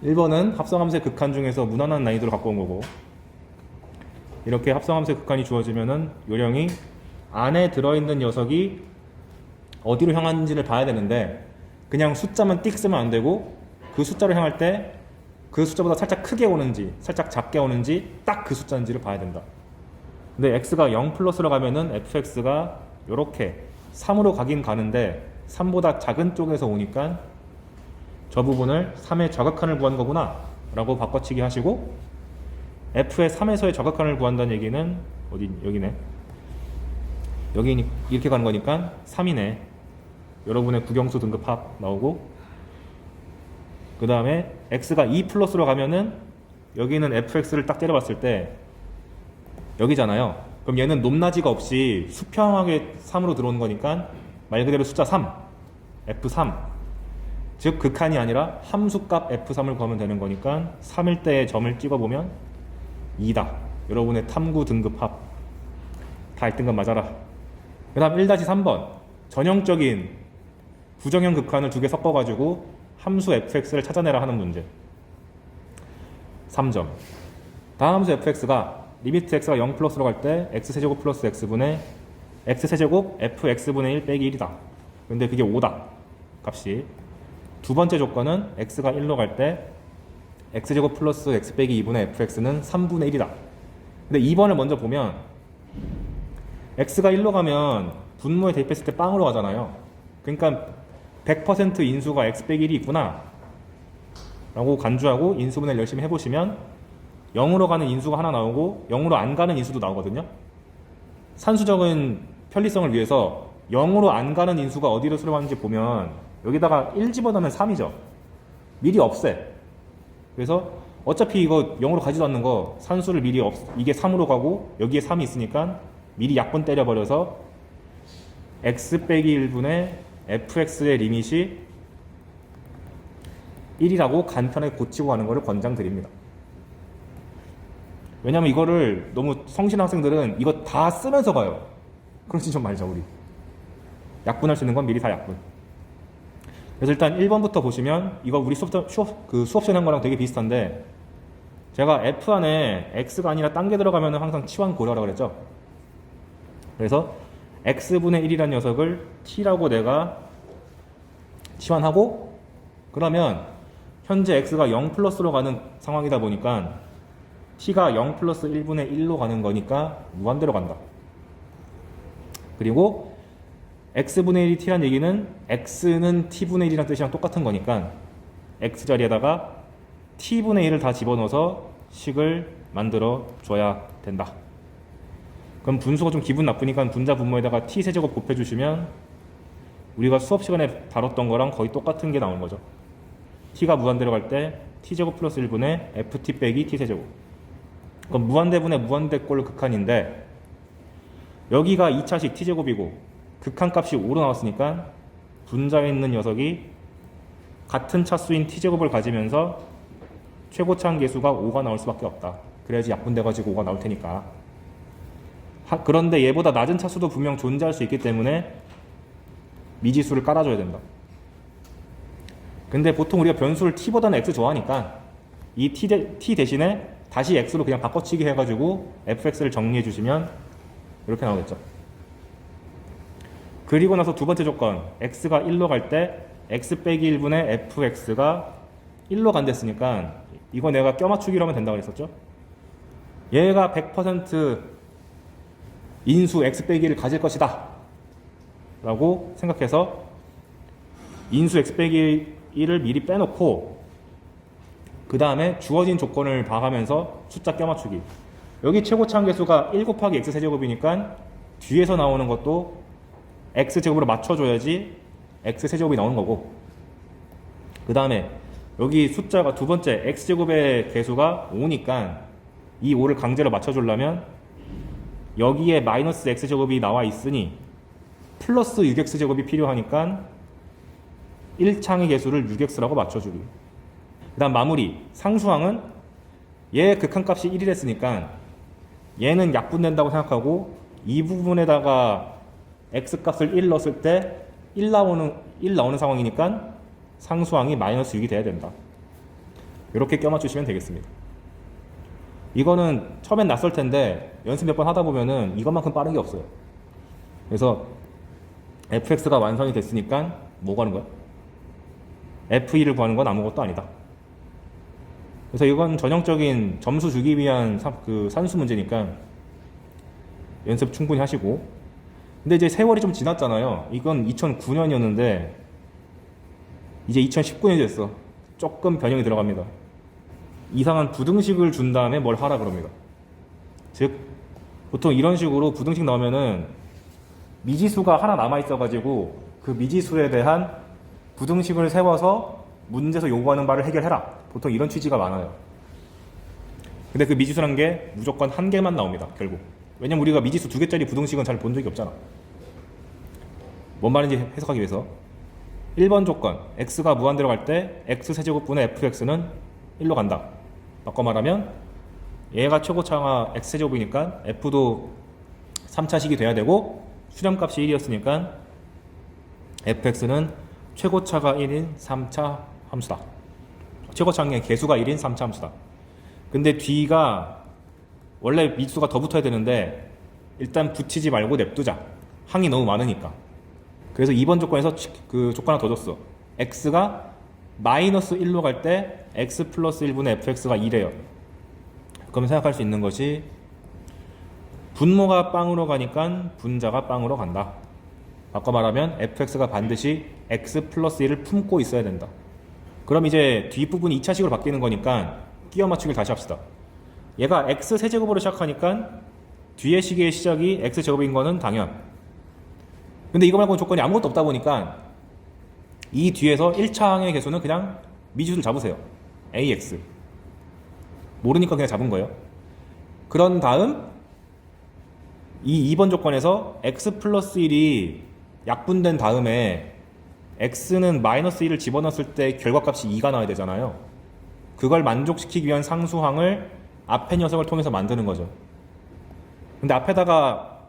1번은 합성함수의 극한 중에서 무난한 난이도를 갖고 온 거고, 이렇게 합성함수의 극한이 주어지면은 요령이 안에 들어있는 녀석이 어디로 향하는지를 봐야 되는데, 그냥 숫자만 띡 쓰면 안 되고 그 숫자로 향할 때 그 숫자보다 살짝 크게 오는지 살짝 작게 오는지 딱 그 숫자인지를 봐야 된다. 근데 x가 0 플러스로 가면은 fx가 요렇게 3으로 가긴 가는데 3보다 작은 쪽에서 오니까 저 부분을 3의 저각한을 구한 거구나 라고 바꿔치기 하시고, f의 3에서의 저각한을 구한다는 얘기는 어디, 여기네, 여기 이렇게 가는 거니까 3이네. 여러분의 국영수 등급 합 나오고, 그 다음에 x가 2 플러스로 가면은 여기는 fx를 딱 때려봤을 때 여기잖아요. 그럼 얘는 높낮이가 없이 수평하게 3으로 들어오는 거니까 말 그대로 숫자 3, f3, 즉 극한이 아니라 함수값 f3을 구하면 되는 거니까 3일 때의 점을 찍어보면 2다. 여러분의 탐구 등급 합 다 1등급 맞아라. 그 다음 1-3번 전형적인 부정형 극한을 두 개 섞어가지고 함수 fx를 찾아내라 하는 문제. 3점. 다음 함수 fx가 리미트 x가 0 플러스로 갈 때 x세제곱 플러스 x분의 x세제곱 fx분의 1 빼기 1이다. 근데 그게 5다. 값이. 두 번째 조건은 x가 1로 갈 때 x제곱 플러스 x 빼기 2분의 fx는 3분의 1이다. 근데 2번을 먼저 보면 x가 1로 가면 분모에 대입했을 때 빵으로 가잖아요. 그러니까 100% 인수가 x 빼기 1이 있구나 라고 간주하고 인수분해를 열심히 해보시면 0으로 가는 인수가 하나 나오고 0으로 안 가는 인수도 나오거든요. 산수적인 편리성을 위해서 0으로 안 가는 인수가 어디로 수렴하는지 보면 여기다가 1 집어넣으면 3이죠. 미리 없애. 그래서 어차피 이거 0으로 가지도 않는 거 산수를 미리 이게 3으로 가고 여기에 3이 있으니까 미리 약분 때려버려서 x 빼기 1분의 fx의 리밋이 1이라고 간편하게 고치고 가는 것을 권장드립니다. 왜냐면 이거를 너무 성실한 학생들은 이거 다 쓰면서 가요. 그러지 좀 말자. 우리 약분할 수 있는 건 미리 다 약분. 그래서 일단 1번부터 보시면 이거 우리 수업 시간 한 거랑 되게 비슷한데, 제가 f 안에 x가 아니라 딴 게 들어가면 항상 치환 고려라고 그랬죠. 그래서 x분의 1이라는 녀석을 t라고 내가 치환하고, 그러면 현재 x가 0 플러스로 가는 상황이다 보니까 t가 0 플러스 1분의 1로 가는 거니까 무한대로 간다. 그리고 x분의 1이 t란 얘기는 x는 t분의 1이란 뜻이랑 똑같은 거니까 x 자리에다가 t분의 1을 다 집어넣어서 식을 만들어 줘야 된다. 그럼 분수가 좀 기분 나쁘니까 분자 분모에다가 t세제곱 곱해주시면 우리가 수업 시간에 다뤘던 거랑 거의 똑같은 게 나온 거죠. t가 무한대로 갈 때 t제곱 플러스 1분의 ft 빼기 t세제곱. 그럼 무한대분의 무한대꼴 극한인데 여기가 2차식 t제곱이고 극한값이 5로 나왔으니까 분자에 있는 녀석이 같은 차수인 t제곱을 가지면서 최고차항 계수가 5가 나올 수밖에 없다. 그래야지 약분돼가지고 5가 나올 테니까. 그런데 얘보다 낮은 차수도 분명 존재할 수 있기 때문에 미지수를 깔아줘야 된다. 근데 보통 우리가 변수를 t보다는 x 좋아하니까 이 t 대신에 다시 x로 그냥 바꿔치기 해가지고 fx를 정리해 주시면 이렇게 나오겠죠. 그리고 나서 두 번째 조건, x가 1로 갈 때 x 빼기 1분의 fx가 1로 간댔으니까 이거 내가 껴맞추기로 하면 된다고 그랬었죠. 얘가 100% 인수 x 빼기를 가질 것이다 라고 생각해서 인수 x 빼기 1을 미리 빼놓고 그 다음에 주어진 조건을 봐가면서 숫자 껴맞추기. 여기 최고차항 계수가 1 곱하기 x 세제곱이니까 뒤에서 나오는 것도 x 제곱으로 맞춰줘야지 x 세제곱이 나오는 거고, 그 다음에 여기 숫자가 두 번째 x 제곱의 계수가 5니까 이 5를 강제로 맞춰주려면 여기에 마이너스 x 제곱이 나와 있으니 플러스 6x 제곱이 필요하니까 1창의 계수를 6x라고 맞춰주기. 그 다음 마무리. 상수항은 얘 극한값이 1이랬으니까 얘는 약분된다고 생각하고 이 부분에다가 x값을 1 넣었을 때 1 나오는 상황이니까 상수항이 마이너스 6이 돼야 된다. 이렇게 껴맞추시면 되겠습니다. 이거는 처음엔 낯설 텐데 연습 몇 번 하다 보면은 이것만큼 빠른 게 없어요. 그래서 fx가 완성이 됐으니까 뭐 구하는 거야? f2를 구하는 건 아무것도 아니다. 그래서 이건 전형적인 점수 주기 위한 산수 문제니까 연습 충분히 하시고. 근데 이제 세월이 좀 지났잖아요. 이건 2009년이었는데 이제 2019년이 됐어. 조금 변형이 들어갑니다. 이상한 부등식을 준 다음에 뭘 하라 그럽니다. 즉 보통 이런 식으로 부등식 나오면은 미지수가 하나 남아있어가지고 그 미지수에 대한 부등식을 세워서 문제에서 요구하는 바를 해결해라. 보통 이런 취지가 많아요. 근데 그 미지수란 게 무조건 한 개만 나옵니다. 결국. 왜냐면 우리가 미지수 2개짜리 부등식은 잘 본 적이 없잖아. 뭔 말인지 해석하기 위해서 1번 조건, x가 무한대로 갈 때 x세제곱분의 fx는 1로 간다. 바꿔 말하면 얘가 최고차가 x세제곱이니까 f도 3차식이 돼야 되고 수렴값이 1이었으니까 fx는 최고차가 1인 3차 함수다. 최고차의 개수가 1인 3차 함수다. 근데 뒤가 원래 미수가 더 붙어야 되는데 일단 붙이지 말고 냅두자. 항이 너무 많으니까. 그래서 2번 조건에서 그 조건 하나 더 줬어. x가 마이너스 1로 갈 때 x 플러스 1분의 fx가 2래요. 그러면 생각할 수 있는 것이 분모가 빵으로 가니까 분자가 빵으로 간다. 바꿔 말하면 fx가 반드시 x 플러스 1을 품고 있어야 된다. 그럼 이제 뒷부분이 2차식으로 바뀌는 거니까 끼워 맞추기를 다시 합시다. 얘가 x 세제곱으로 시작하니까 뒤에 식의 시작이 x 제곱인 거는 당연. 근데 이거 말고는 조건이 아무것도 없다 보니까 이 뒤에서 1차 항의 개수는 그냥 미지수를 잡으세요. ax. 모르니까 그냥 잡은 거예요. 그런 다음 이 2번 조건에서 x 플러스 1이 약분된 다음에 x는 마이너스 1을 집어넣었을 때 결과값이 2가 나와야 되잖아요. 그걸 만족시키기 위한 상수항을 앞에 녀석을 통해서 만드는 거죠. 근데 앞에다가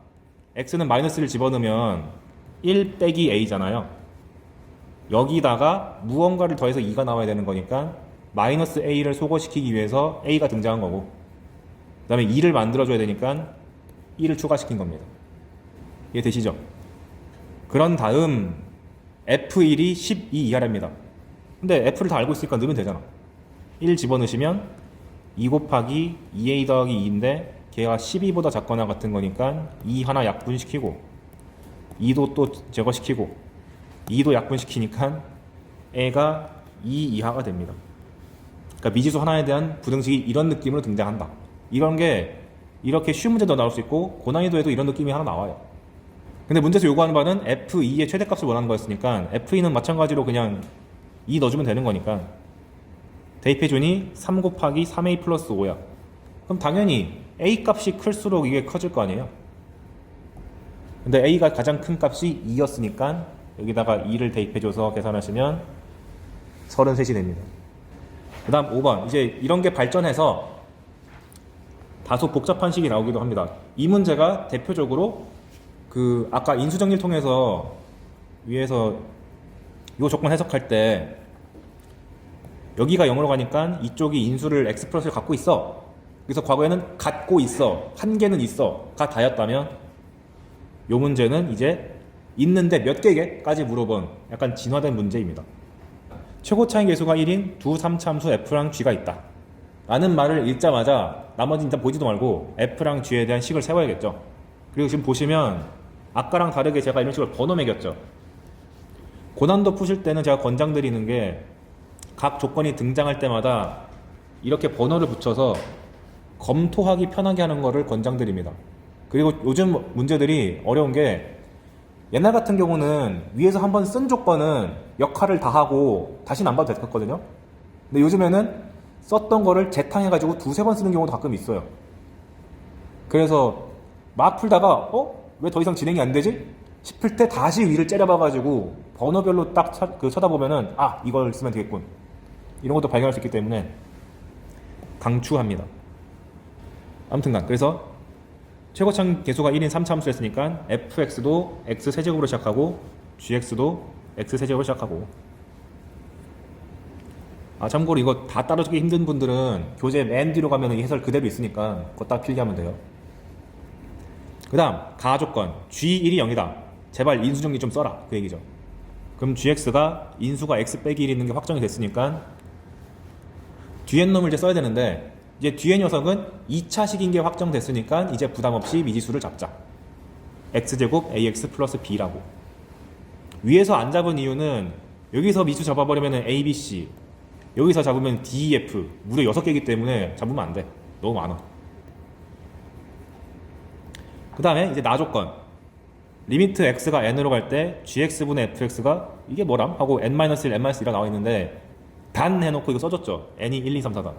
x는 마이너스 1을 집어넣으면 1 빼기 a잖아요. 여기다가 무언가를 더해서 2가 나와야 되는 거니까 마이너스 a를 소거시키기 위해서 a가 등장한 거고 그 다음에 2를 만들어줘야 되니까 1을 추가시킨 겁니다. 이해되시죠? 그런 다음 f1이 12 이하랍니다. 근데 f를 다 알고 있으니까 넣으면 되잖아. 1 집어넣으시면 2 곱하기 2a 더하기 2인데 걔가 12보다 작거나 같은 거니까 2 하나 약분시키고 2도 또 제거시키고 2도 약분시키니까 a가 2 이하가 됩니다. 그러니까 미지수 하나에 대한 부등식이 이런 느낌으로 등장한다. 이런 게 이렇게 쉬운 문제도 나올 수 있고 고난이도에도 이런 느낌이 하나 나와요. 근데 문제에서 요구하는 바는 f2의 최대값을 원하는 거였으니까 f2는 마찬가지로 그냥 2 넣어주면 되는 거니까 대입해주니 3 곱하기 3a 플러스 5야. 그럼 당연히 a 값이 클수록 이게 커질 거 아니에요. 근데 a가 가장 큰 값이 2였으니까 여기다가 2를 대입해줘서 계산하시면 33이 됩니다. 그 다음 5번. 이제 이런 게 발전해서 다소 복잡한 식이 나오기도 합니다. 이 문제가 대표적으로 그 아까 인수정리를 통해서 위에서 이 조건 해석할 때 여기가 0으로 가니까 이쪽이 인수를 x 플러스를 갖고 있어. 그래서 과거에는 갖고 있어. 한 개는 있어. 가 다였다면 이 문제는 이제 있는데 몇 개까지 물어본 약간 진화된 문제입니다. 최고차의 개수가 1인 두 3차 함수 f랑 g가 있다. 라는 말을 읽자마자 나머지 일단 보지도 말고 f랑 g에 대한 식을 세워야겠죠. 그리고 지금 보시면 아까랑 다르게 제가 이런 식으로 번호 매겼죠. 고난도 푸실 때는 제가 권장드리는 게 각 조건이 등장할 때마다 이렇게 번호를 붙여서 검토하기 편하게 하는 거를 권장드립니다. 그리고 요즘 문제들이 어려운 게 옛날 같은 경우는 위에서 한번 쓴 조건은 역할을 다 하고 다시는 안 봐도 됐거든요. 근데 요즘에는 썼던 거를 재탕해가지고 두세 번 쓰는 경우도 가끔 있어요. 그래서 막 풀다가 왜 더 이상 진행이 안 되지? 싶을 때 다시 위를 째려봐가지고 번호별로 딱 쳐다보면은 이걸 쓰면 되겠군. 이런 것도 발견할 수 있기 때문에 강추합니다. 아무튼간 그래서 최고차 개수가 1인 3차 함수를 했으니까 fx도 x세제곱으로 시작하고 gx도 x세제곱으로 시작하고 아, 참고로 이거 다 따라주기 힘든 분들은 교재 맨 뒤로 가면 이 해설 그대로 있으니까 그거 딱 필기하면 돼요. 그 다음 가조건 G1이 0이다. 제발 인수정리 좀 써라, 그 얘기죠. 그럼 GX가 인수가 X 빼기 1 있는 게 확정이 됐으니까 뒤엔 놈을 이제 써야 되는데, 이제 뒤에 녀석은 2차식인 게 확정됐으니까 이제 부담없이 미지수를 잡자. X제곱 AX 플러스 B라고. 위에서 안 잡은 이유는 여기서 미수 잡아버리면 A, B, C, 여기서 잡으면 D, E, F 무려 6개이기 때문에 잡으면 안 돼. 너무 많아. 그 다음에 이제 나조건 리미트 x가 n으로 갈 때 gx분의 fx가 이게 뭐람? 하고 n-1, n-2라 나와 있는데 단 해놓고 이거 써줬죠. n이 1, 2, 3, 4단.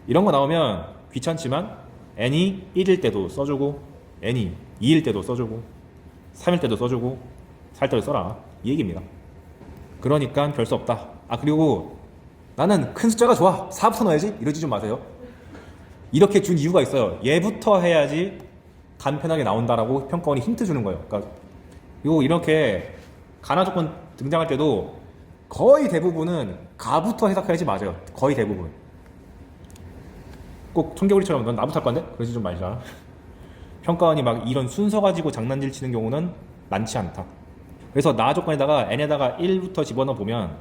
이런 거 나오면 귀찮지만 n이 1일 때도 써주고 n이 2일 때도 써주고 3일 때도 써주고 4일 때도 써라, 이 얘기입니다. 그러니까 별 수 없다. 아, 그리고 나는 큰 숫자가 좋아, 4부터 넣어야지, 이러지 좀 마세요. 이렇게 준 이유가 있어요. 얘부터 해야지 간편하게 나온다라고 평가원이 힌트 주는 거예요. 그러니까 이렇게 가나 조건 등장할 때도 거의 대부분은 가부터 해석해야지 맞아요. 거의 대부분. 꼭 청개구리처럼 넌 나부터 할 건데? 그러지 좀 말자. 평가원이 막 이런 순서 가지고 장난질 치는 경우는 많지 않다. 그래서 나 조건에다가 n에다가 1부터 집어넣어 보면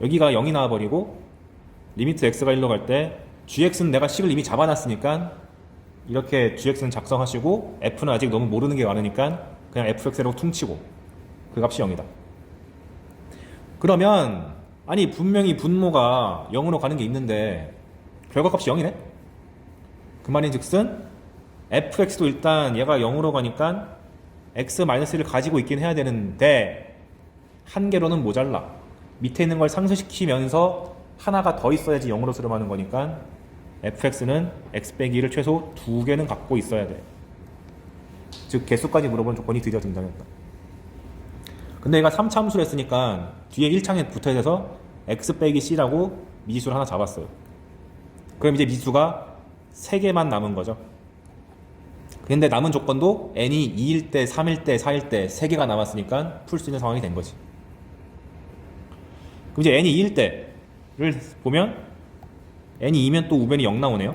여기가 0이 나와버리고 리미트 x가 1로 갈 때 gx는 내가 식을 이미 잡아놨으니까 이렇게 gx는 작성하시고 f는 아직 너무 모르는 게 많으니까 그냥 fx라고 퉁치고 그 값이 0이다. 그러면 아니 분명히 분모가 0으로 가는 게 있는데 결과값이 0이네? 그 말인즉슨 fx도 일단 얘가 0으로 가니까 x-1을 가지고 있긴 해야 되는데 한 개로는 모자라. 밑에 있는 걸 상쇄시키면서 하나가 더 있어야지 0으로 수렴하는 거니까 fx는 x 빼기 1을 최소 2개는 갖고 있어야 돼. 즉 개수까지 물어보는 조건이 드디어 등장했다. 근데 얘가 3차 함수를 했으니까 뒤에 1창에 붙어야 돼서 x 빼기 c라고 미지수를 하나 잡았어요. 그럼 이제 미지수가 3개만 남은 거죠. 근데 남은 조건도 n이 2일 때, 3일 때, 4일 때 3개가 남았으니까 풀 수 있는 상황이 된 거지. 그럼 이제 n이 2일 때를 보면 n이 2면 또 우변이 0 나오네요.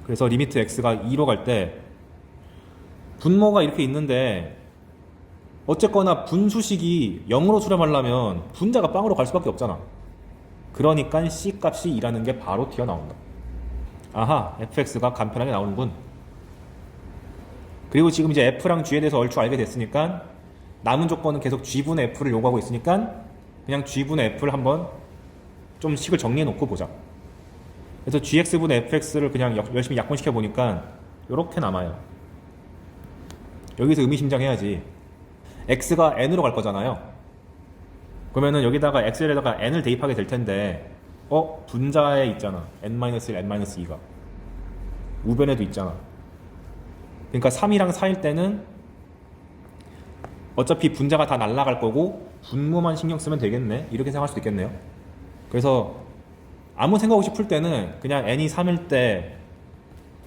그래서 리미트 x가 2로 갈 때 분모가 이렇게 있는데 어쨌거나 분수식이 0으로 수렴하려면 분자가 빵으로 갈 수밖에 없잖아. 그러니까 c 값이 2라는 게 바로 튀어나온다. 아하, fx가 간편하게 나오는군. 그리고 지금 이제 f랑 g에 대해서 얼추 알게 됐으니까 남은 조건은 계속 g분의 f를 요구하고 있으니까 그냥 g분의 f를 한번 좀 식을 정리해 놓고 보자. 그래서 gx분의 fx를 그냥 열심히 약분시켜 보니까 이렇게 남아요. 여기서 의미심장해야지. x가 n으로 갈 거잖아요. 그러면은 여기다가 x에다가 n을 대입하게 될 텐데 분자에 있잖아. n-1, n-2가 우변에도 있잖아. 그러니까 3이랑 4일 때는 어차피 분자가 다 날아갈 거고 분모만 신경 쓰면 되겠네, 이렇게 생각할 수도 있겠네요. 그래서 아무 생각 없이 풀 때는 그냥 n이 3일 때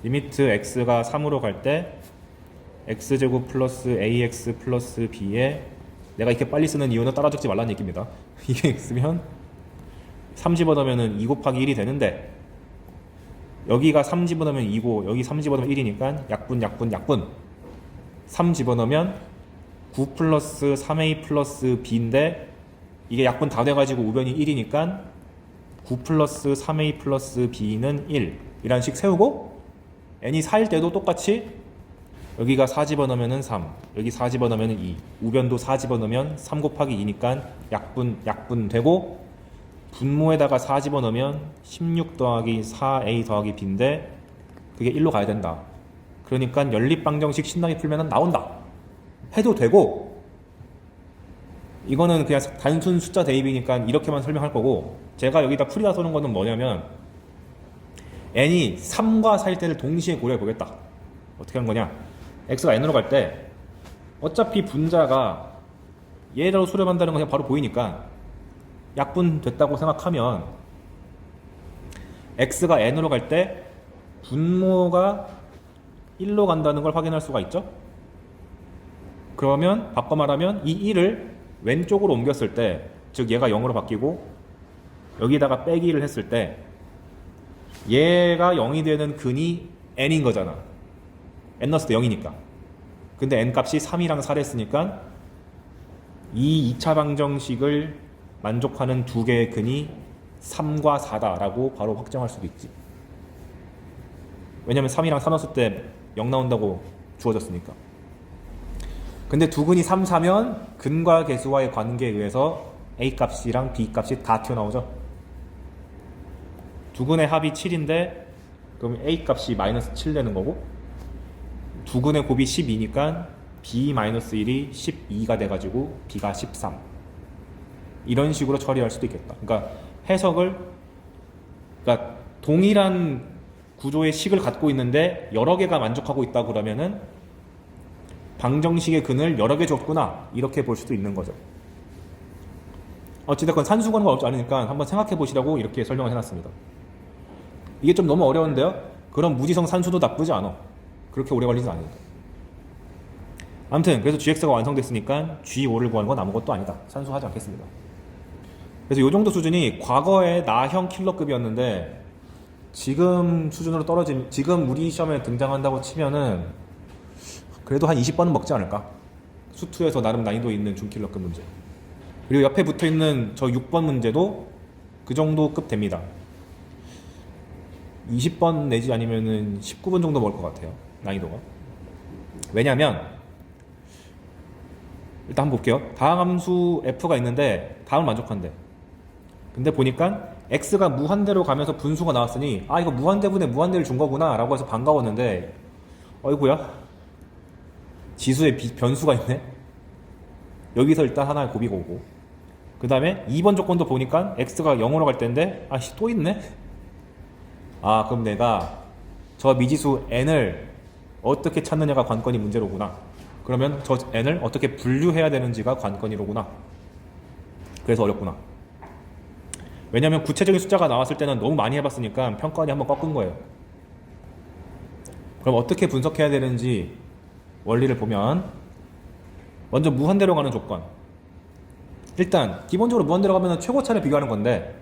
리미트 x가 3으로 갈 때 x제곱 플러스 ax 플러스 b에 내가 이렇게 빨리 쓰는 이유는 따라 적지 말라는 얘기입니다. 이게 x면 3 집어넣으면 2 곱하기 1이 되는데 여기가 3 집어넣으면 2고 여기 3 집어넣으면 1이니까 약분 3 집어넣으면 9 플러스 3a 플러스 b인데 이게 약분 다 돼가지고 우변이 1이니까 9 플러스 3a 플러스 b는 1 이라는 식 세우고 n이 4일 때도 똑같이 여기가 4 집어넣으면 3, 여기 4 집어넣으면 2, 우변도 4 집어넣으면 3 곱하기 2니까 약분 되고 분모에다가 4 집어넣으면 16 더하기 4a 더하기 b인데 그게 1로 가야 된다. 그러니까 연립방정식 신나게 풀면 나온다 해도 되고, 이거는 그냥 단순 숫자 대입이니까 이렇게만 설명할 거고, 제가 여기다 풀이다 쏘는 거는 뭐냐면 n이 3과 4일 때를 동시에 고려해 보겠다. 어떻게 하는 거냐, x가 n으로 갈 때 어차피 분자가 얘로 수렴한다는 건 그냥 바로 보이니까 약분 됐다고 생각하면 x가 n으로 갈 때 분모가 1로 간다는 걸 확인할 수가 있죠. 그러면 바꿔 말하면 이 1을 왼쪽으로 옮겼을 때, 즉 얘가 0으로 바뀌고 여기다가 빼기를 했을 때 얘가 0이 되는 근이 n인 거잖아. n 넣었을 때 0이니까. 근데 n 값이 3이랑 4를 했으니까 이 2차 방정식을 만족하는 두 개의 근이 3과 4다라고 바로 확정할 수도 있지. 왜냐면 3이랑 4 넣었을 때 0 나온다고 주어졌으니까. 근데 두 근이 3, 4면 근과 계수와의 관계에 의해서 A 값이랑 B 값이 다 튀어나오죠. 두 근의 합이 7인데 그럼 A 값이 마이너스 7 되는 거고, 두 근의 곱이 12니까 B-1이 12가 돼가지고 B가 13. 이런 식으로 처리할 수도 있겠다. 그러니까 해석을, 그러니까 동일한 구조의 식을 갖고 있는데 여러 개가 만족하고 있다 그러면은 방정식의 근을 여러 개 줬구나, 이렇게 볼 수도 있는 거죠. 어찌됐건 산수거는 어렵지 않으니까 한번 생각해 보시라고 이렇게 설명을 해놨습니다. 이게 좀 너무 어려운데요? 그럼 무지성 산수도 나쁘지 않아. 그렇게 오래 걸리진 않으니까. 아무튼 그래서 GX가 완성됐으니까 G5를 구하는 건 아무것도 아니다. 산수하지 않겠습니다. 그래서 이 정도 수준이 과거의 나형 킬러급이었는데 지금 수준으로 지금 우리 시험에 등장한다고 치면은 그래도 한 20번은 먹지 않을까? 수투에서 나름 난이도 있는 중킬러급 문제. 그리고 옆에 붙어있는 저 6번 문제도 그 정도 급 됩니다. 20번 내지 아니면은 19번 정도 먹을 것 같아요, 난이도가. 왜냐면 일단 한번 볼게요. 다항 함수 f가 있는데 다음을 만족한대. 근데 보니까 x가 무한대로 가면서 분수가 나왔으니 아, 이거 무한대분에 무한대를 준 거구나 라고 해서 반가웠는데 어이구야, 지수에 변수가 있네. 여기서 일단 하나의 곱이가 오고, 그 다음에 2번 조건도 보니까 x가 0으로 갈 텐데 아씨 또 있네. 아, 그럼 내가 저 미지수 n을 어떻게 찾느냐가 관건이 문제로구나. 그러면 저 n을 어떻게 분류해야 되는지가 관건이로구나. 그래서 어렵구나. 왜냐면 구체적인 숫자가 나왔을 때는 너무 많이 해봤으니까 평가원이 한번 꺾은 거예요. 그럼 어떻게 분석해야 되는지 원리를 보면, 먼저 무한대로 가는 조건. 일단 기본적으로 무한대로 가면 최고차를 비교하는 건데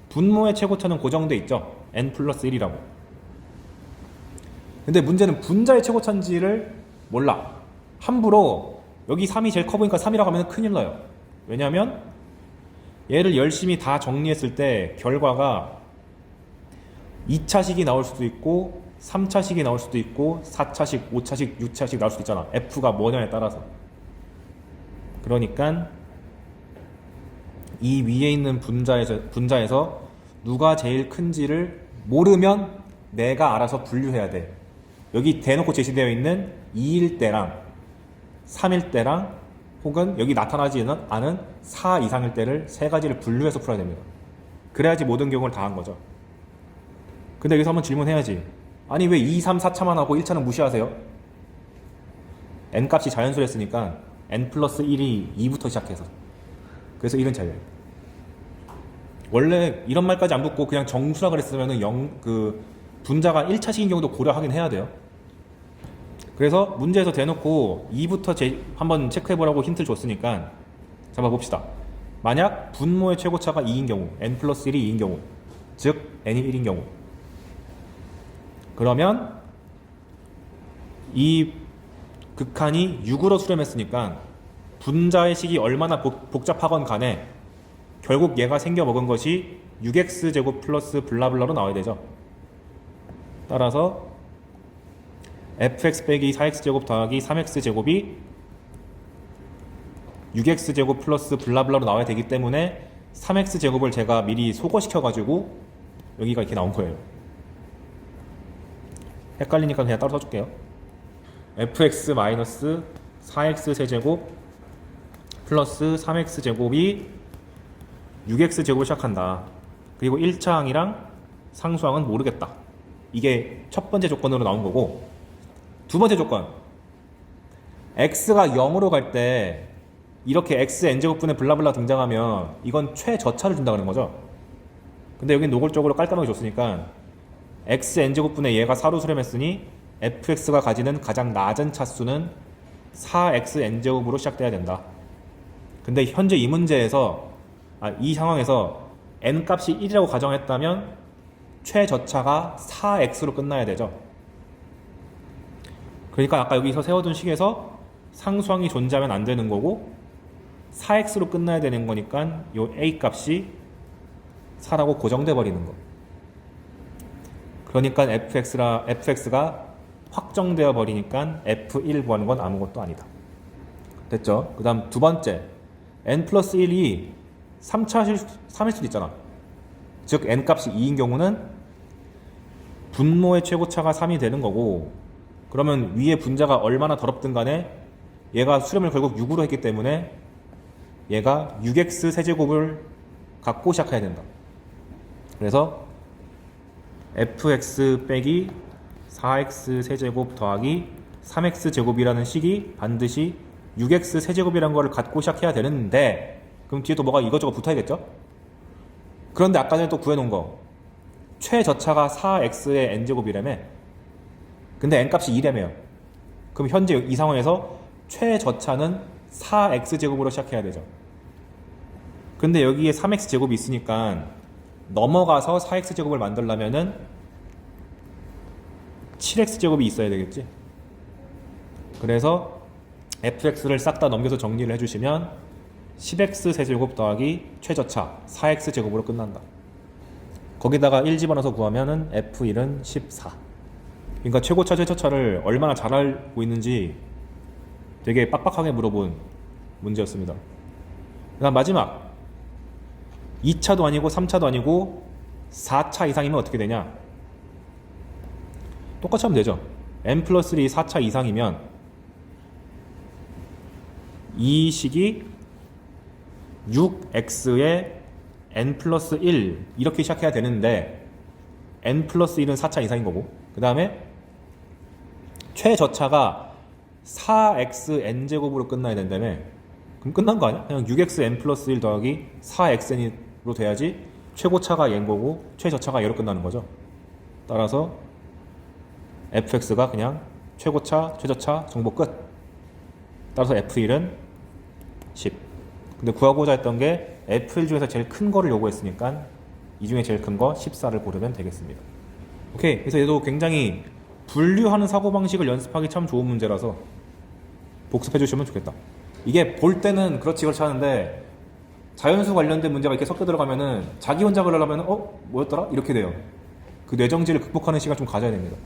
분모의 최고차는 고정돼 있죠. n 플러스 1이라고. 근데 문제는 분자의 최고차인지를 몰라. 함부로 여기 3이 제일 커 보니까 3이라고 하면 큰일 나요. 왜냐면 얘를 열심히 다 정리했을 때 결과가 2차식이 나올 수도 있고 3차식이 나올 수도 있고 4차식, 5차식, 6차식 나올 수도 있잖아. F가 뭐냐에 따라서. 그러니까 이 위에 있는 분자에서 누가 제일 큰지를 모르면 내가 알아서 분류해야 돼. 여기 대놓고 제시되어 있는 2일 때랑 3일 때랑 혹은 여기 나타나지 않은 4 이상일 때를 세 가지를 분류해서 풀어야 됩니다. 그래야지 모든 경우를 다 한 거죠. 근데 여기서 한번 질문해야지. 아니 왜 2, 3, 4차만 하고 1차는 무시하세요? n 값이 자연수였으니까 n 플러스 1이 2부터 시작해서. 그래서 1은 자유예요. 원래 이런 말까지 안 붙고 그냥 정수라 그랬으면 분자가 1차식인 경우도 고려하긴 해야 돼요. 그래서 문제에서 대놓고 2부터 한번 체크해보라고 힌트를 줬으니까 잡아봅시다. 만약 분모의 최고차가 2인 경우, n 플러스 1이 2인 경우, 즉 n이 1인 경우, 그러면 이 극한이 6으로 수렴했으니까 분자의 식이 얼마나 복잡하건 간에 결국 얘가 생겨 먹은 것이 6x제곱 플러스 블라블라로 나와야 되죠. 따라서 fx 빼기 4x제곱 더하기 3x제곱이 6x제곱 플러스 블라블라로 나와야 되기 때문에 3x제곱을 제가 미리 소거시켜가지고 여기가 이렇게 나온 거예요. 헷갈리니까 그냥 따로 써줄게요. fx 마이너스 4x 세제곱 플러스 3x제곱이 6x제곱을 시작한다. 그리고 1차항이랑 상수항은 모르겠다. 이게 첫 번째 조건으로 나온 거고, 두 번째 조건, x가 0으로 갈 때 이렇게 x n제곱분의 블라블라 등장하면 이건 최저차를 준다는 거죠. 근데 여긴 노골적으로 깔끔하게 줬으니까 x n제곱분의 얘가 4로 수렴했으니 fx가 가지는 가장 낮은 차수는 4x n제곱으로 시작돼야 된다. 근데 현재 이 문제에서 이 상황에서 n 값이 1이라고 가정했다면 최저차가 4x로 끝나야 되죠. 그러니까 아까 여기서 세워둔 식에서 상수항이 존재하면 안 되는 거고 4x로 끝나야 되는 거니까 요 a 값이 4라고 고정돼 버리는 거. 그러니까 fx가 확정되어 버리니까 f1 구하는 건 아무것도 아니다. 됐죠? 그 다음 두 번째, n 플러스 1이 3일 수도 있잖아. 즉 n 값이 2인 경우는 분모의 최고차가 3이 되는 거고, 그러면 위에 분자가 얼마나 더럽든 간에 얘가 수렴을 결국 6으로 했기 때문에 얘가 6x 세제곱을 갖고 시작해야 된다. 그래서 fx 빼기 4x 세제곱 더하기 3x 제곱이라는 식이 반드시 6x 세제곱이라는 거를 갖고 시작해야 되는데, 그럼 뒤에 또 뭐가 이것저것 붙어야겠죠? 그런데 아까 전에 또 구해놓은 거 최저차가 4x의 n제곱이라며. 근데 n값이 2라며요. 그럼 현재 이 상황에서 최저차는 4x제곱으로 시작해야 되죠. 근데 여기에 3x제곱이 있으니까 넘어가서 4x제곱을 만들려면은 7x제곱이 있어야 되겠지. 그래서 fx를 싹 다 넘겨서 정리를 해주시면 10x 세제곱 더하기 최저차 4x제곱으로 끝난다. 거기다가 1 집어넣어서 구하면은 f1은 14. 그러니까 최고차 최저차를 얼마나 잘 알고 있는지 되게 빡빡하게 물어본 문제였습니다. 그 다음 마지막, 2차도 아니고 3차도 아니고 4차 이상이면 어떻게 되냐? 똑같이 하면 되죠. n 플러스 1이 4차 이상이면 이 식이 6x에 n 플러스 1 이렇게 시작해야 되는데 n 플러스 1은 4차 이상인 거고, 그 다음에 최저차가 4xn제곱으로 끝나야 된다며. 그럼 끝난 거 아니야? 그냥 6xn 플러스 1 더하기 4xn으로 돼야지 최고차가 n인 거고 최저차가 얘로 끝나는 거죠. 따라서 fx가 그냥 최고차, 최저차 정보 끝. 따라서 f1은 10. 근데 구하고자 했던 게 f1 중에서 제일 큰 거를 요구했으니까 이 중에 제일 큰 거 14를 고르면 되겠습니다. 오케이. 그래서 얘도 굉장히 분류하는 사고방식을 연습하기 참 좋은 문제라서 복습해 주시면 좋겠다. 이게 볼 때는 그렇지 하는데 자연수 관련된 문제가 이렇게 섞여 들어가면은 자기 혼자 그러려면 뭐였더라? 이렇게 돼요. 그 뇌정지를 극복하는 시간 좀 가져야 됩니다.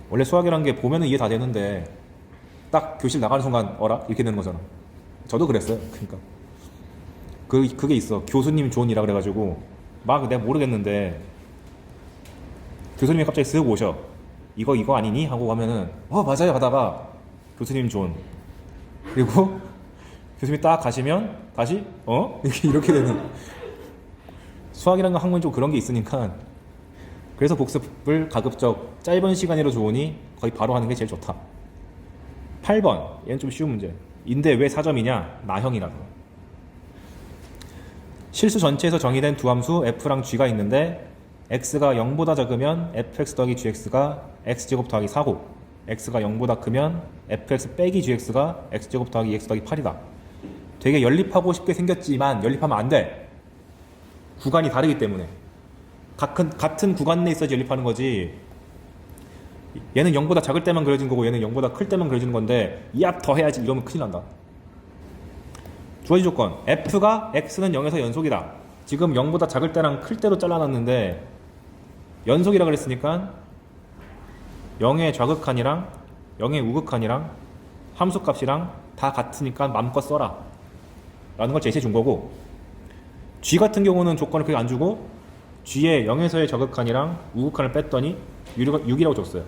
원래 수학이란 게 보면은 이해 다 되는데 딱 교실 나가는 순간 어라? 이렇게 되는 거잖아. 저도 그랬어요. 그러니까 그게 있어. 교수님 존이라 그래가지고 막 내가 모르겠는데 교수님이 갑자기 쓱 오셔. 이거 아니니? 하고 하면은 맞아요 하다가 교수님 존. 그리고 교수님이 딱 가시면 다시 이렇게 되는. 수학이라는 학문이 좀 그런 게 있으니까 그래서 복습을 가급적 짧은 시간이라 좋으니 거의 바로 하는 게 제일 좋다. 8번 얘는 좀 쉬운 문제. 인데 왜 4점이냐? 나형이라서. 실수 전체에서 정의된 두 함수 f랑 g가 있는데 x가 0보다 작으면 fx 더하기 gx가 x제곱 더하기 4고 x가 0보다 크면 fx 빼기 gx가 x제곱 더하기 x 더하기 8이다. 되게 연립하고 싶게 생겼지만 연립하면 안 돼. 구간이 다르기 때문에. 같은 구간 내에 있어야지 연립하는 거지. 얘는 0보다 작을 때만 그려진 거고 얘는 0보다 클 때만 그려지는 건데 이 앞 더해야지. 이러면 큰일 난다. 주어진 조건 f가 x는 0에서 연속이다. 지금 0보다 작을 때랑 클 때로 잘라놨는데 연속이라 그랬으니까 0의 좌극한이랑 0의 우극한이랑 함수값이랑 다 같으니까 맘껏 써라 라는 걸 제시해 준 거고, g 같은 경우는 조건을 그렇게 안 주고 g의 0에서의 좌극한이랑 우극한을 뺐더니 6이라고 줬어요.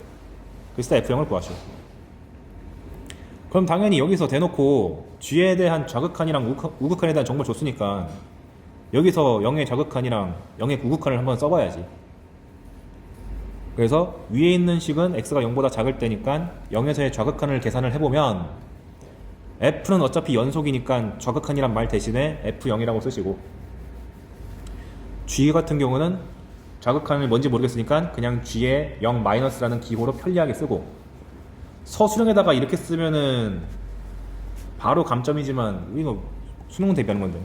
그래서 f0을 구하시오. 그럼 당연히 여기서 대놓고 g에 대한 좌극한이랑 우극한에 대한 정보를 줬으니까 여기서 0의 좌극한이랑 0의 우극한을 한번 써봐야지. 그래서 위에 있는 식은 x가 0보다 작을 때니까 0에서의 좌극한을 계산을 해보면 f는 어차피 연속이니까 좌극한이란 말 대신에 f0이라고 쓰시고, g 같은 경우는 좌극한이 뭔지 모르겠으니까 그냥 g에 0 마이너스라는 기호로 편리하게 쓰고, 서술형에다가 이렇게 쓰면은 바로 감점이지만 이거 수능 대비하는 건데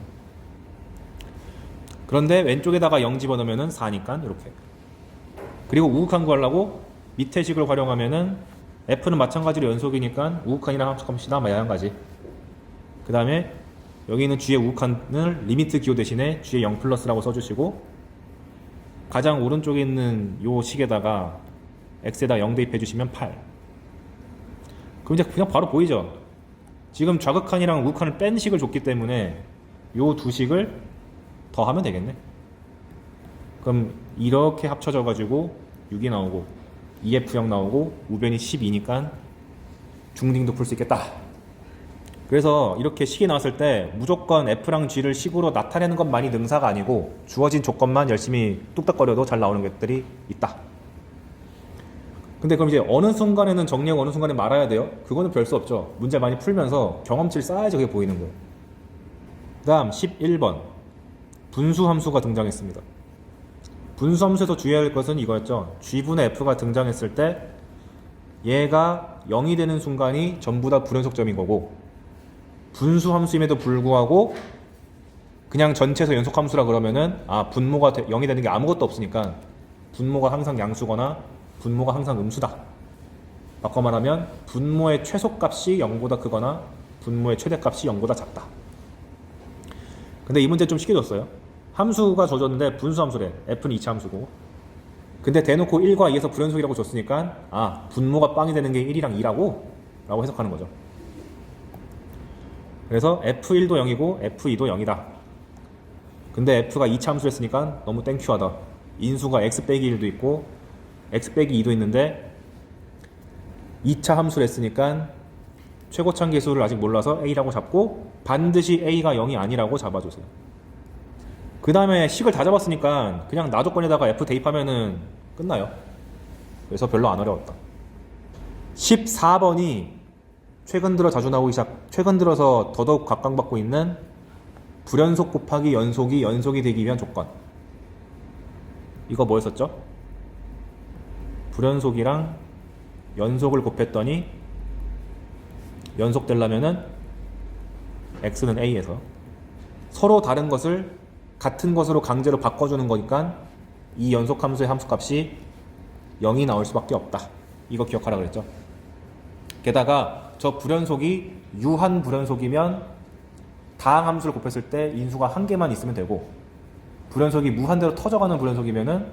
그런데 왼쪽에다가 0 집어넣으면은 4니까 이렇게. 그리고 우극한 구하려고 밑에 식을 활용하면은 f는 마찬가지로 연속이니까 우극한이랑 합숙합시다. 마찬가지. 그 다음에 여기 있는 g의 우극한을 리미트 기호 대신에 g의 0 플러스라고 써주시고, 가장 오른쪽에 있는 요 식에다가 x에다 0 대입해 주시면 8. 그럼 이제 그냥 바로 보이죠? 지금 좌극한이랑 우극한을 뺀 식을 줬기 때문에 요 두 식을 더하면 되겠네. 그럼 이렇게 합쳐져 가지고 6이 나오고 2f0 나오고 우변이 12니까 중딩도 풀 수 있겠다. 그래서 이렇게 식이 나왔을 때 무조건 f랑 g를 식으로 나타내는 것만이 능사가 아니고 주어진 조건만 열심히 뚝딱거려도 잘 나오는 것들이 있다. 근데 그럼 이제 어느 순간에는 정리하고 어느 순간에 말아야 돼요? 그거는 별 수 없죠. 문제 많이 풀면서 경험치를 쌓아야지 그게 보이는 거예요. 그 다음 11번 분수함수가 등장했습니다. 분수함수에서 주의해야 할 것은 이거였죠. g분의 f가 등장했을 때 얘가 0이 되는 순간이 전부 다 불연속점인 거고, 분수함수임에도 불구하고 그냥 전체에서 연속함수라 그러면은 분모가 0이 되는 게 아무것도 없으니까 분모가 항상 양수거나 분모가 항상 음수다. 바꿔 말하면 분모의 최소값이 0보다 크거나 분모의 최대값이 0보다 작다. 근데 이 문제 좀 쉽게 줬어요. 함수가 줘줬는데 분수함수래. f는 이차함수고. 근데 대놓고 1과 2에서 불연속이라고 줬으니까 분모가 빵이 되는 게 1이랑 2라고 라고 해석하는 거죠. 그래서 f1도 0이고 f2도 0이다. 근데 f가 2차 함수였으니까 너무 땡큐하다. 인수가 x 빼기 1도 있고 x 빼기 2도 있는데 2차 함수를 했으니까 최고차항계수를 아직 몰라서 a라고 잡고 반드시 a가 0이 아니라고 잡아주세요. 그 다음에 식을 다 잡았으니까 그냥 나조건에다가 f 대입하면은 끝나요. 그래서 별로 안 어려웠다. 14번이 최근 들어서 더더욱 각광받고 있는 불연속 곱하기 연속이 되기 위한 조건. 이거 뭐였었죠? 불연속이랑 연속을 곱했더니 연속되려면은 x는 a에서 서로 다른 것을 같은 것으로 강제로 바꿔주는 거니까 이 연속함수의 함수값이 0이 나올 수밖에 없다. 이거 기억하라 그랬죠? 게다가 저 불연속이 유한 불연속이면 다항 함수를 곱했을 때 인수가 한 개만 있으면 되고, 불연속이 무한대로 터져가는 불연속이면은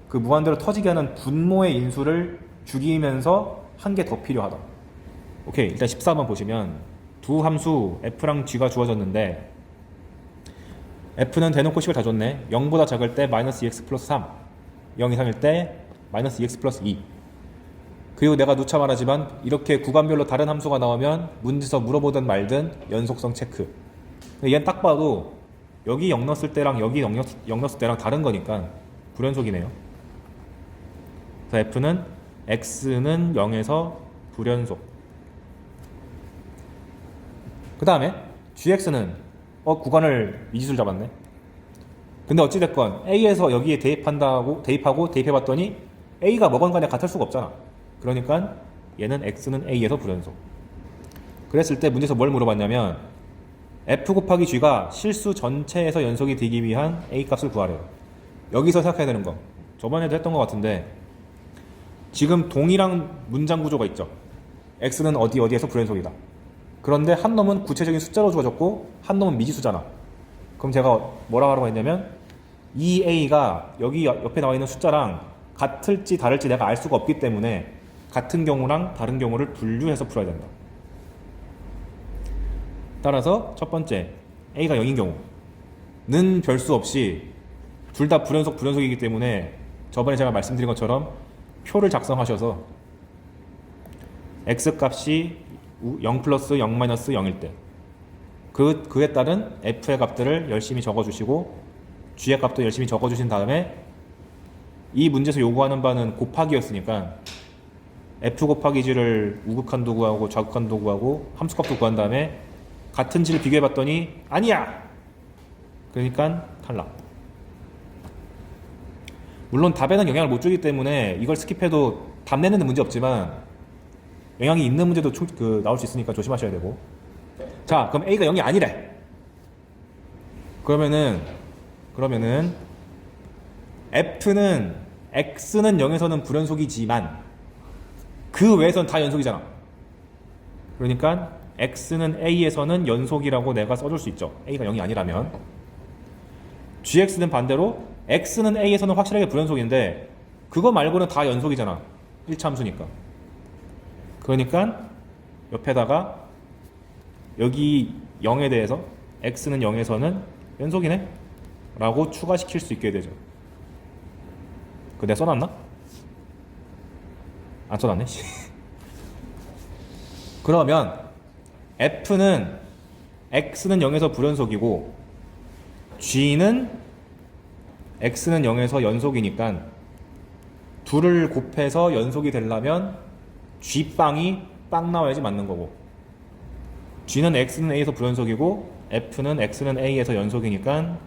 그 무한대로 터지게 하는 분모의 인수를 죽이면서 한 개 더 필요하다. 오케이, 일단 14번 보시면 두 함수 f랑 g가 주어졌는데 f는 대놓고 식을 다 줬네. 0보다 작을 때 마이너스 2x 플러스 3, 0 이상일 때 마이너스 2x 플러스 2. 그리고 내가 누차 말하지만 이렇게 구간별로 다른 함수가 나오면 문제에서 물어보든 말든 연속성 체크. 얘는 딱 봐도 여기 0 넣었을 때랑 여기 0 넣었을 때랑 다른 거니까 불연속이네요. 그래서 f는 x는 0에서 불연속. 그 다음에 gx는 구간을 미지수를 잡았네. 근데 어찌됐건 a에서 여기에 대입하고 대입해봤더니 a가 뭐건 간에 같을 수가 없잖아. 그러니까 얘는 x는 a에서 불연속. 그랬을 때 문제에서 뭘 물어봤냐면 f 곱하기 g가 실수 전체에서 연속이 되기 위한 a 값을 구하래요. 여기서 생각해야 되는 거, 저번에도 했던 것 같은데 지금 동일한 문장 구조가 있죠. x는 어디에서 불연속이다. 그런데 한 놈은 구체적인 숫자로 주어졌고 한 놈은 미지수잖아. 그럼 제가 뭐라고 하라고 했냐면 이 a가 여기 옆에 나와 있는 숫자랑 같을지 다를지 내가 알 수가 없기 때문에 같은 경우랑 다른 경우를 분류해서 풀어야 된다. 따라서 첫 번째 a가 0인 경우는 별수 없이 둘 다 불연속이기 때문에 저번에 제가 말씀드린 것처럼 표를 작성하셔서 x 값이 0 플러스 0 마이너스 0일 때 그에 따른 f의 값들을 열심히 적어주시고 g의 값도 열심히 적어주신 다음에 이 문제에서 요구하는 바는 곱하기였으니까 f 곱하기 g를 우극한도 구하고 좌극한도 구하고 함수값도 구한 다음에 같은 g를 비교해봤더니 아니야! 그러니까 탈락. 물론 답에는 영향을 못 주기 때문에 이걸 스킵해도 답 내는 문제 없지만 영향이 있는 문제도 나올 수 있으니까 조심하셔야 되고. 자, 그럼 a가 0이 아니래. 그러면은 그러면은 F는 X는 0에서는 불연속이지만 그 외에서는 다 연속이잖아. 그러니까 X는 A에서는 연속이라고 내가 써줄 수 있죠. A가 0이 아니라면. GX는 반대로 X는 A에서는 확실하게 불연속인데 그거 말고는 다 연속이잖아. 1차 함수니까. 그러니까 옆에다가 여기 0에 대해서 X는 0에서는 연속이네 라고 추가시킬 수 있게 되죠. 그거 내가 써놨나? 안 써놨네. 그러면 F는 X는 0에서 불연속이고 G는 X는 0에서 연속이니까 둘을 곱해서 연속이 되려면 G빵이 빵 나와야지 맞는 거고, G는 X는 A에서 불연속이고 F는 X는 A에서 연속이니까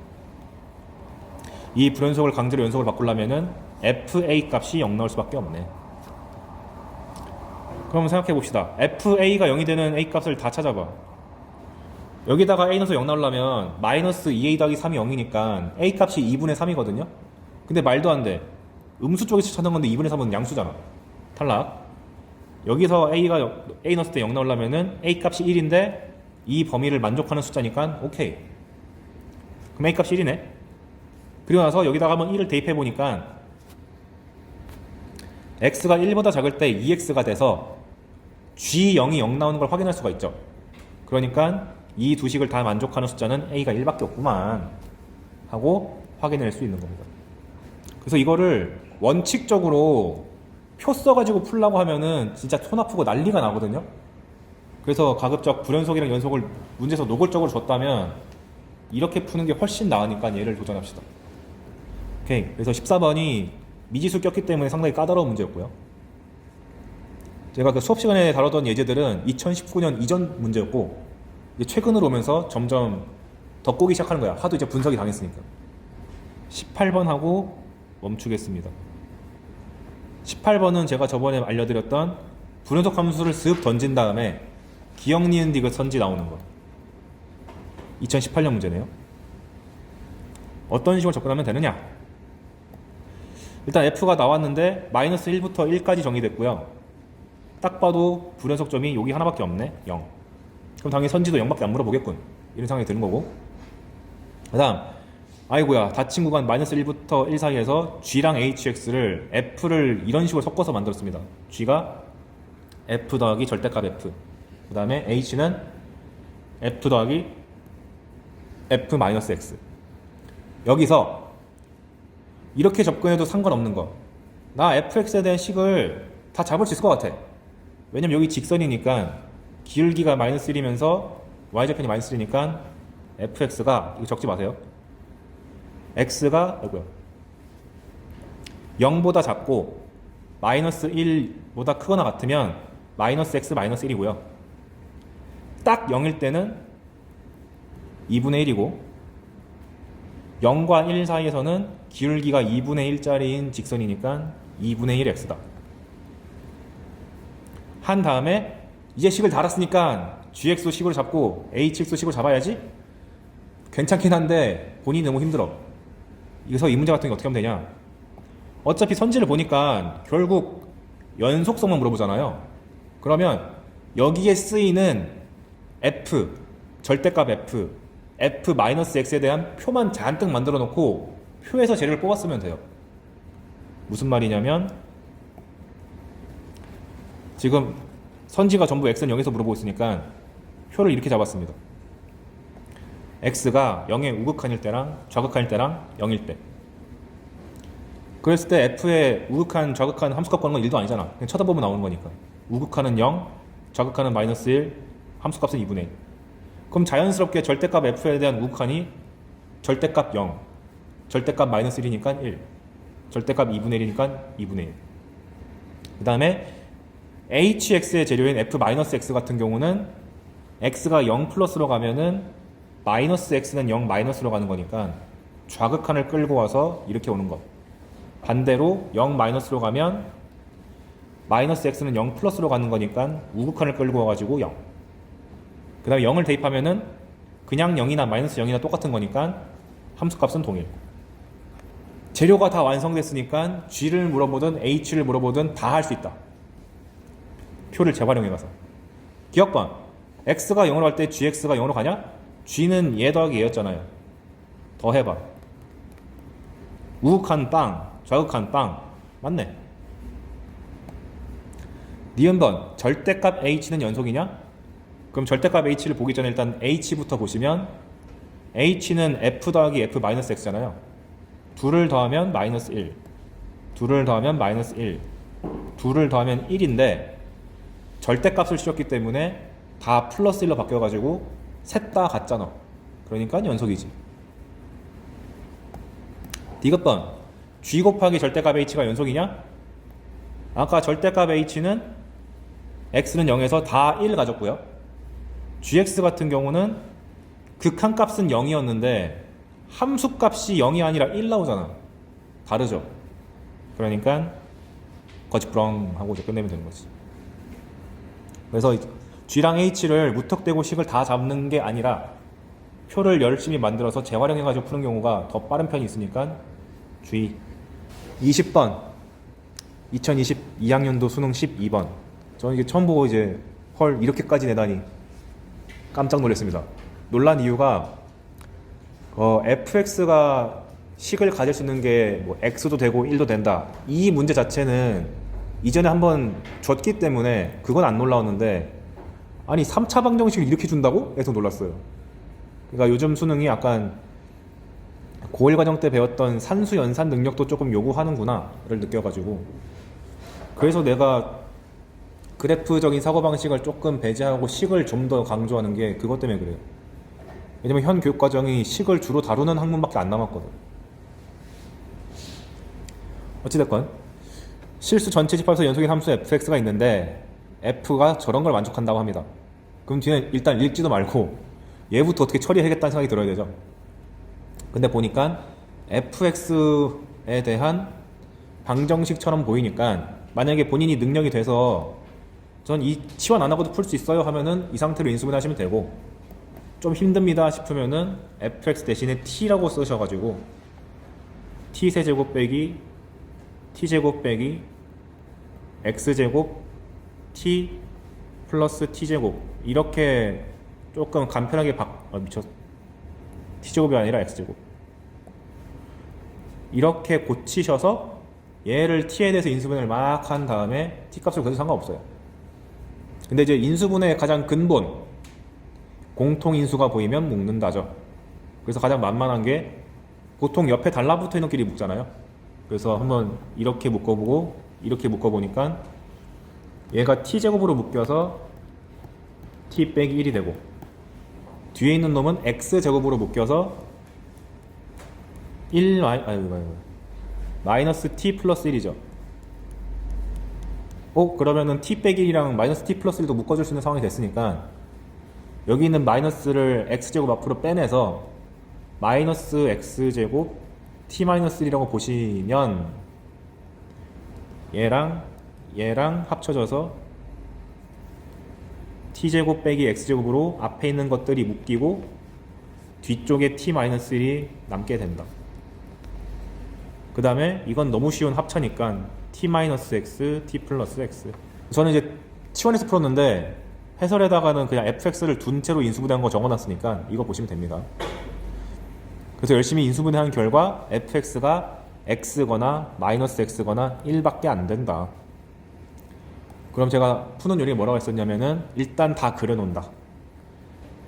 이 불연속을 강제로 연속을 바꾸려면은 FA 값이 0 나올 수밖에 없네. 그럼 생각해 봅시다. FA가 0이 되는 A 값을 다 찾아봐. 여기다가 A 넣어서 0 나오려면 마이너스 2A 더하기 3이 0이니까 A 값이 2분의 3이거든요. 근데 말도 안 돼. 음수 쪽에서 찾는 건데 2분의 3은 양수잖아. 탈락. 여기서 A가 A 넣었을 때 0 나오려면은 A 값이 1인데 이 범위를 만족하는 숫자니까 오케이. 그럼 A 값이 1이네. 그리고 나서 여기다가 한번 1을 대입해 보니까 X가 1보다 작을 때 2X가 돼서 G0이 0 나오는 걸 확인할 수가 있죠. 그러니까 이 두 식을 다 만족하는 숫자는 A가 1밖에 없구만 하고 확인할 수 있는 겁니다. 그래서 이거를 원칙적으로 표 써가지고 풀라고 하면은 진짜 손 아프고 난리가 나거든요. 그래서 가급적 불연속이랑 연속을 문제에서 노골적으로 줬다면 이렇게 푸는 게 훨씬 나으니까 얘를 도전합시다. 오케이. 그래서 14번이 미지수 꼈기 때문에 상당히 까다로운 문제였고요. 제가 그 수업 시간에 다루던 예제들은 2019년 이전 문제였고 이제 최근으로 오면서 점점 더 꼬기 시작하는 거야. 하도 이제 분석이 당했으니까. 18번 하고 멈추겠습니다. 18번은 제가 저번에 알려드렸던 불연속 함수를 쓱 던진 다음에 기억, 니은, 디귿 선지 나오는 거. 2018년 문제네요. 어떤 식으로 접근하면 되느냐? 일단 F가 나왔는데 마이너스 1부터 1까지 정의됐고요. 딱 봐도 불연속점이 여기 하나밖에 없네. 0. 그럼 당연히 선지도 0밖에 안 물어보겠군. 이런 생각이 드는 거고. 그 다음 아이고야, 닫힌 구간 마이너스 1부터 1 사이에서 G랑 HX를 F를 이런 식으로 섞어서 만들었습니다. G가 F 더하기 절대값 F, 그 다음에 H는 F 더하기 F 마이너스 X. 여기서 이렇게 접근해도 상관없는 거, 나 FX에 대한 식을 다 잡을 수 있을 것 같아. 왜냐면 여기 직선이니까 기울기가 마이너스 1이면서 Y좌편이 마이너스 1이니까 FX가, 이거 적지 마세요. X가 0보다 작고 마이너스 1보다 크거나 같으면 마이너스 X 마이너스 1이고요. 딱 0일 때는 2분의 1이고 0과 1 사이에서는 기울기가 2분의 1짜리인 직선이니까 2분의 1 X다. 한 다음에 이제 식을 달았으니까 GX 식으로 잡고 HX 식으로 잡아야지? 괜찮긴 한데 본인이 너무 힘들어. 그래서 이 문제 같은 게 어떻게 하면 되냐? 어차피 선지를 보니까 결국 연속성만 물어보잖아요. 그러면 여기에 쓰이는 F, 절대값 F, F-X에 대한 표만 잔뜩 만들어 놓고 표에서 재료를 뽑았으면 돼요. 무슨 말이냐면 지금 선지가 전부 X는 0에서 물어보고 있으니까 표를 이렇게 잡았습니다. X가 0의 우극한일 때랑 좌극한일 때랑 0일 때. 그랬을 때 F의 우극한, 좌극한 함수값 구하는 건 1도 아니잖아. 그냥 쳐다보면 나오는 거니까. 우극한은 0, 좌극한은 마이너스 1, 함수값은 2분의 1. 그럼 자연스럽게 절대값 F에 대한 우극한이 절대값 0, 절대값 마이너스 1이니까 1, 절대값 2분의 1이니까 2분의 1. 그 다음에 HX의 재료인 F-X 같은 경우는 X가 0 플러스로 가면은 마이너스 X는 0 마이너스로 가는 거니까 좌극한을 끌고 와서 이렇게 오는 것. 반대로 0 마이너스로 가면 마이너스 X는 0 플러스로 가는 거니까 우극한을 끌고 와가지고 0. 그 다음에 0을 대입하면은 그냥 0이나 마이너스 0이나 똑같은 거니까 함수값은 동일. 재료가 다 완성됐으니까 G를 물어보든 H를 물어보든 다 할 수 있다. 표를 재활용해가서. 기억번. X가 0으로 갈 때 GX가 0으로 가냐? G는 얘 더하기 얘였잖아요. 더 해봐. 우극한 빵, 좌극한 빵. 맞네. 니은번. 절대값 H는 연속이냐? 그럼 절대값 H를 보기 전에 일단 H부터 보시면 H는 F 더하기 F 마이너스 X잖아요. 둘을 더하면 마이너스 1, 둘을 더하면 마이너스 1, 둘을 더하면 1인데 절대값을 실었기 때문에 다 플러스 1로 바뀌어가지고 셋 다 같잖아. 그러니까 연속이지. 디귿번. G 곱하기 절대값 H가 연속이냐? 아까 절대값 H는 X는 0에서 다 1 가졌고요. GX 같은 경우는 극한값은 0이었는데 함수값이 0이 아니라 1 나오잖아. 다르죠? 그러니까 거짓부렁 하고 이제 끝내면 되는 거지. 그래서 G랑 H를 무턱대고 식을 다 잡는 게 아니라 표를 열심히 만들어서 재활용해가지고 푸는 경우가 더 빠른 편이 있으니까 주의. 20번 2022학년도 수능 12번. 저는 이게 처음 보고 이제 헐 이렇게까지 내다니 깜짝 놀랐습니다. 놀란 이유가 fx가 식을 가질 수 있는 게 뭐 x도 되고 1도 된다. 이 문제 자체는 이전에 한번 줬기 때문에 그건 안 놀라웠는데 아니 3차 방정식을 이렇게 준다고? 해서 놀랐어요. 그러니까 요즘 수능이 약간 고1 과정 때 배웠던 산수 연산 능력도 조금 요구하는구나를 느껴가지고 그래서 내가 그래프적인 사고방식을 조금 배제하고 식을 좀 더 강조하는 게 그것 때문에 그래요. 왜냐면 현 교육과정이 식을 주로 다루는 학문밖에 안 남았거든. 어찌됐건 실수 전체 집합에서 연속인 함수 fx가 있는데 f가 저런 걸 만족한다고 합니다. 그럼 뒤에 일단 읽지도 말고 얘부터 어떻게 처리해야겠다는 생각이 들어야 되죠. 근데 보니까 fx에 대한 방정식처럼 보이니까 만약에 본인이 능력이 돼서 전 이 치환 안 하고도 풀 수 있어요 하면은 이 상태로 인수분해 하시면 되고 좀 힘듭니다 싶으면은 fx 대신에 t라고 쓰셔가지고 t 세제곱 빼기 t제곱 빼기 x제곱 t 플러스 t제곱 이렇게 조금 간편하게 t제곱이 아니라 x제곱 이렇게 고치셔서 얘를 t에 대해서 인수분해를 막 한 다음에 t값을 그래도 상관없어요. 근데 이제 인수분해의 가장 근본 공통인수가 보이면 묶는다죠. 그래서 가장 만만한 게 보통 옆에 달라붙어 있는 끼리 묶잖아요. 그래서 한번 이렇게 묶어보고 이렇게 묶어보니까 얘가 t제곱으로 묶여서 t 빼기 1이 되고 뒤에 있는 놈은 x제곱으로 묶여서 마이너스 t 플러스 1이죠. 그러면은 t 빼기 1이랑 마이너스 t 플러스 1도 묶어줄 수 있는 상황이 됐으니까 여기 있는 마이너스를 x제곱 앞으로 빼내서 마이너스 x제곱 t 마이너스 1이라고 보시면 얘랑 합쳐져서 t제곱 빼기 x제곱으로 앞에 있는 것들이 묶이고 뒤쪽에 t 마이너스 1이 남게 된다. 그 다음에 이건 너무 쉬운 합차니까 t 마이너스 x, t 플러스 x. 저는 이제 치원에서 풀었는데 해설에다가는 그냥 fx를 둔 채로 인수분해한 거 적어놨으니까 이거 보시면 됩니다. 그래서 열심히 인수분해한 결과 fx가 x거나 마이너스 x거나 1밖에 안 된다. 그럼 제가 푸는 요령이 뭐라고 했었냐면은 일단 다 그려놓는다.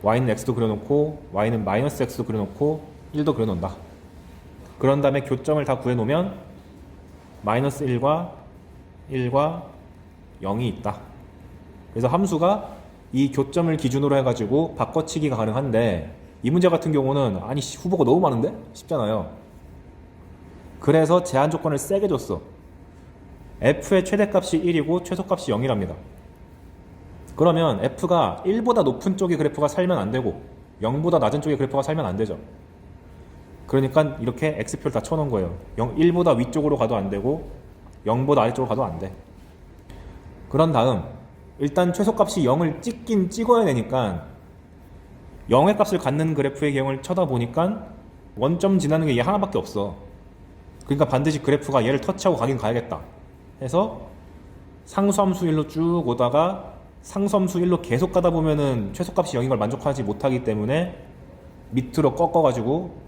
y는 x도 그려놓고 y는 마이너스 x도 그려놓고 1도 그려놓는다. 그런 다음에 교점을 다 구해놓으면 마이너스 1과 0이 있다. 그래서 함수가 이 교점을 기준으로 해가지고 바꿔치기가 가능한데 이 문제 같은 경우는 아니 후보가 너무 많은데? 쉽잖아요. 그래서 제한 조건을 세게 줬어. f의 최대값이 1이고 최소값이 0이랍니다. 그러면 f가 1보다 높은 쪽의 그래프가 살면 안 되고 0보다 낮은 쪽의 그래프가 살면 안 되죠. 그러니까 이렇게 x표를 다 쳐놓은 거예요. 1보다 위쪽으로 가도 안 되고 0보다 아래쪽으로 가도 안 돼. 그런 다음 일단 최소값이 0을 찍긴 찍어야 되니까 0의 값을 갖는 그래프의 경우를 쳐다보니까 원점 지나는 게 얘 하나밖에 없어. 그러니까 반드시 그래프가 얘를 터치하고 가긴 가야겠다 해서 상수함수 1로 쭉 오다가 상수함수 1로 계속 가다 보면은 최소값이 0인 걸 만족하지 못하기 때문에 밑으로 꺾어가지고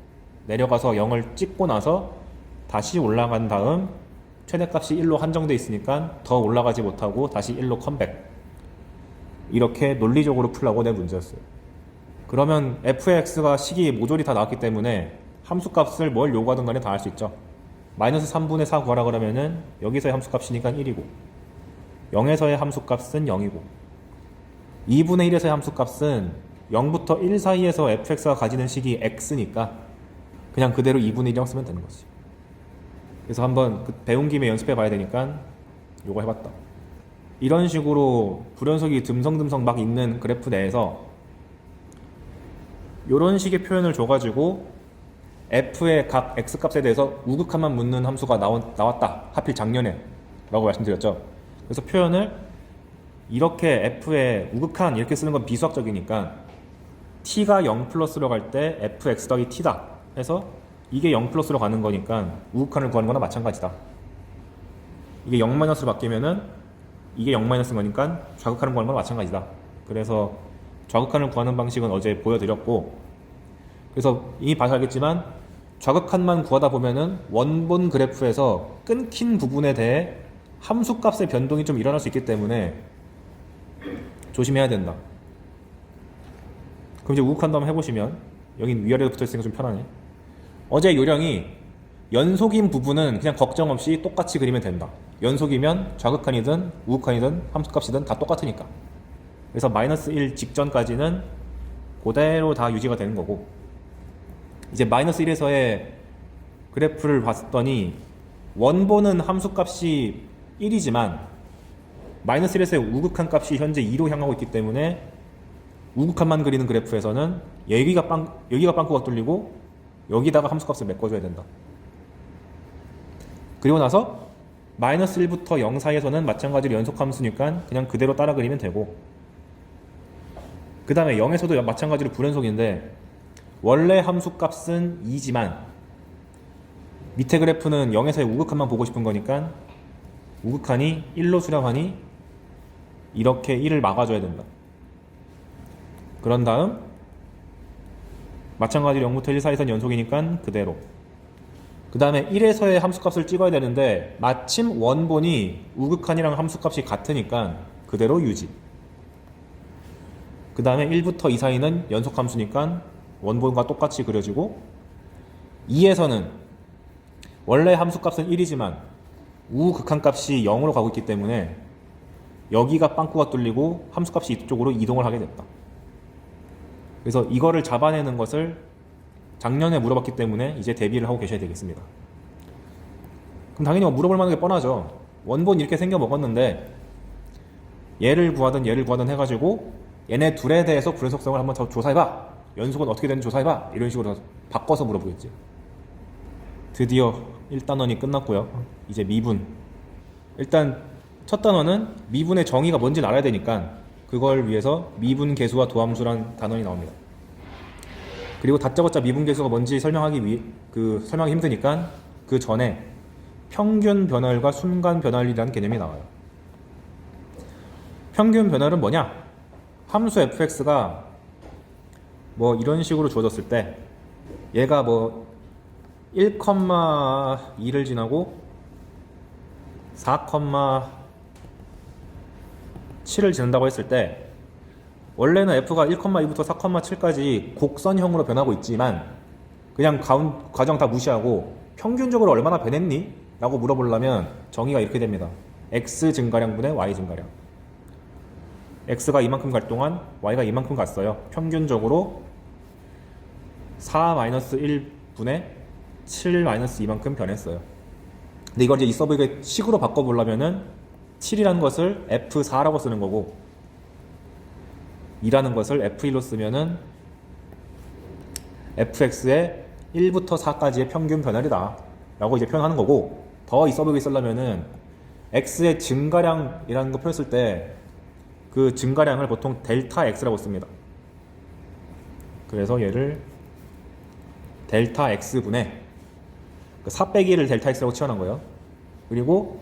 내려가서 0을 찍고 나서 다시 올라간 다음 최대값이 1로 한정돼 있으니까 더 올라가지 못하고 다시 1로 컴백. 이렇게 논리적으로 풀라고 내 문제였어요. 그러면 fx가 식이 모조리 다 나왔기 때문에 함수값을 뭘 요구하든 간에 다 할 수 있죠. 마이너스 3분의 4 구하라 그러면은 여기서의 함수값이니까 1이고 0에서의 함수값은 0이고 2분의 1에서의 함수값은 0부터 1 사이에서 fx가 가지는 식이 x니까 그냥 그대로 2분의 1이라고 쓰면 되는 거지. 그래서 한번 배운 김에 연습해 봐야 되니까 요거 해봤다. 이런 식으로 불연속이 듬성듬성 막 있는 그래프 내에서 이런 식의 표현을 줘가지고 f의 각 x값에 대해서 우극한만 묻는 함수가 나왔다. 하필 작년에 라고 말씀드렸죠. 그래서 표현을 이렇게 f의 우극한 이렇게 쓰는 건 비수학적이니까 t가 0 플러스로 갈 때 fx 더하기 t다 해서 이게 0 플러스로 가는 거니까 우극한을 구하는 거나 마찬가지다. 이게 0 마이너스로 바뀌면은 이게 0 마이너스인 거니까 좌극한을 구하는 거나 마찬가지다. 그래서 좌극한을 구하는 방식은 어제 보여드렸고, 그래서 이미 봐서 알겠지만 좌극한만 구하다 보면은 원본 그래프에서 끊긴 부분에 대해 함수값의 변동이 좀 일어날 수 있기 때문에 조심해야 된다. 그럼 이제 우극한도 한번 해보시면 여긴 위아래로 붙어있으니까 좀 편하네. 어제 요령이 연속인 부분은 그냥 걱정 없이 똑같이 그리면 된다. 연속이면 좌극한이든 우극한이든 함수값이든 다 똑같으니까. 그래서 마이너스 1 직전까지는 그대로 다 유지가 되는 거고, 이제 마이너스 1에서의 그래프를 봤더니 원본은 함수값이 1이지만 마이너스 1에서의 우극한 값이 현재 2로 향하고 있기 때문에 우극한만 그리는 그래프에서는 여기가 빵꾸가 뚫리고 여기다가 함수값을 메꿔줘야 된다. 그리고 나서 마이너스 1부터 0 사이에서는 마찬가지로 연속함수니까 그냥 그대로 따라 그리면 되고, 그 다음에 0에서도 마찬가지로 불연속인데 원래 함수값은 2지만 밑에 그래프는 0에서의 우극한만 보고 싶은 거니까 우극한이 1로 수렴하니 이렇게 1을 막아줘야 된다. 그런 다음 마찬가지로 0부터 1 사이에서는 연속이니까 그대로. 그 다음에 1에서의 함수값을 찍어야 되는데 마침 원본이 우극한이랑 함수값이 같으니까 그대로 유지. 그 다음에 1부터 2 사이는 연속함수니까 원본과 똑같이 그려지고, 2에서는 원래 함수값은 1이지만 우극한값이 0으로 가고 있기 때문에 여기가 빵꾸가 뚫리고 함수값이 이쪽으로 이동을 하게 됐다. 그래서 이거를 잡아내는 것을 작년에 물어봤기 때문에 이제 대비를 하고 계셔야 되겠습니다. 그럼 당연히 물어볼 만한 게 뻔하죠. 원본 이렇게 생겨 먹었는데 얘를 구하든 해가지고 얘네 둘에 대해서 불연속성을 한번 더 조사해봐. 연속은 어떻게 되는지 조사해봐. 이런 식으로 바꿔서 물어보겠지. 드디어 1단원이 끝났고요. 이제 미분. 일단 첫 단원은 미분의 정의가 뭔지 알아야 되니까 그걸 위해서 미분계수와 도함수란 단원이 나옵니다. 그리고 다짜고짜 미분계수가 뭔지 설명하기 힘드니까 그 전에 평균 변화율과 순간 변화율이라는 개념이 나와요. 평균 변화율은 뭐냐? 함수 fx가 뭐 이런 식으로 주어졌을 때 얘가 뭐 1,2를 지나고 4,7을 지난다고 했을 때 원래는 f가 1,2부터 4,7까지 곡선형으로 변하고 있지만 그냥 과정 다 무시하고 평균적으로 얼마나 변했니? 라고 물어보려면 정의가 이렇게 됩니다. x 증가량분의 y 증가량. x가 이만큼 갈 동안 y가 이만큼 갔어요. 평균적으로 4-1분의 7- 이만큼 변했어요. 근데 이걸 이제 이 서브의 식으로 바꿔보려면은 7이라는 것을 f4라고 쓰는 거고 2라는 것을 f1로 쓰면은 fx의 1부터 4까지의 평균 변화이다 라고 이제 표현하는 거고, 더 이 서브에 쓰려면은 x의 증가량이라는 거 표현했을 때 그 증가량을 보통 델타 x라고 씁니다. 그래서 얘를 델타 x분의 4 빼기 1을 델타 x라고 치환한 거예요. 그리고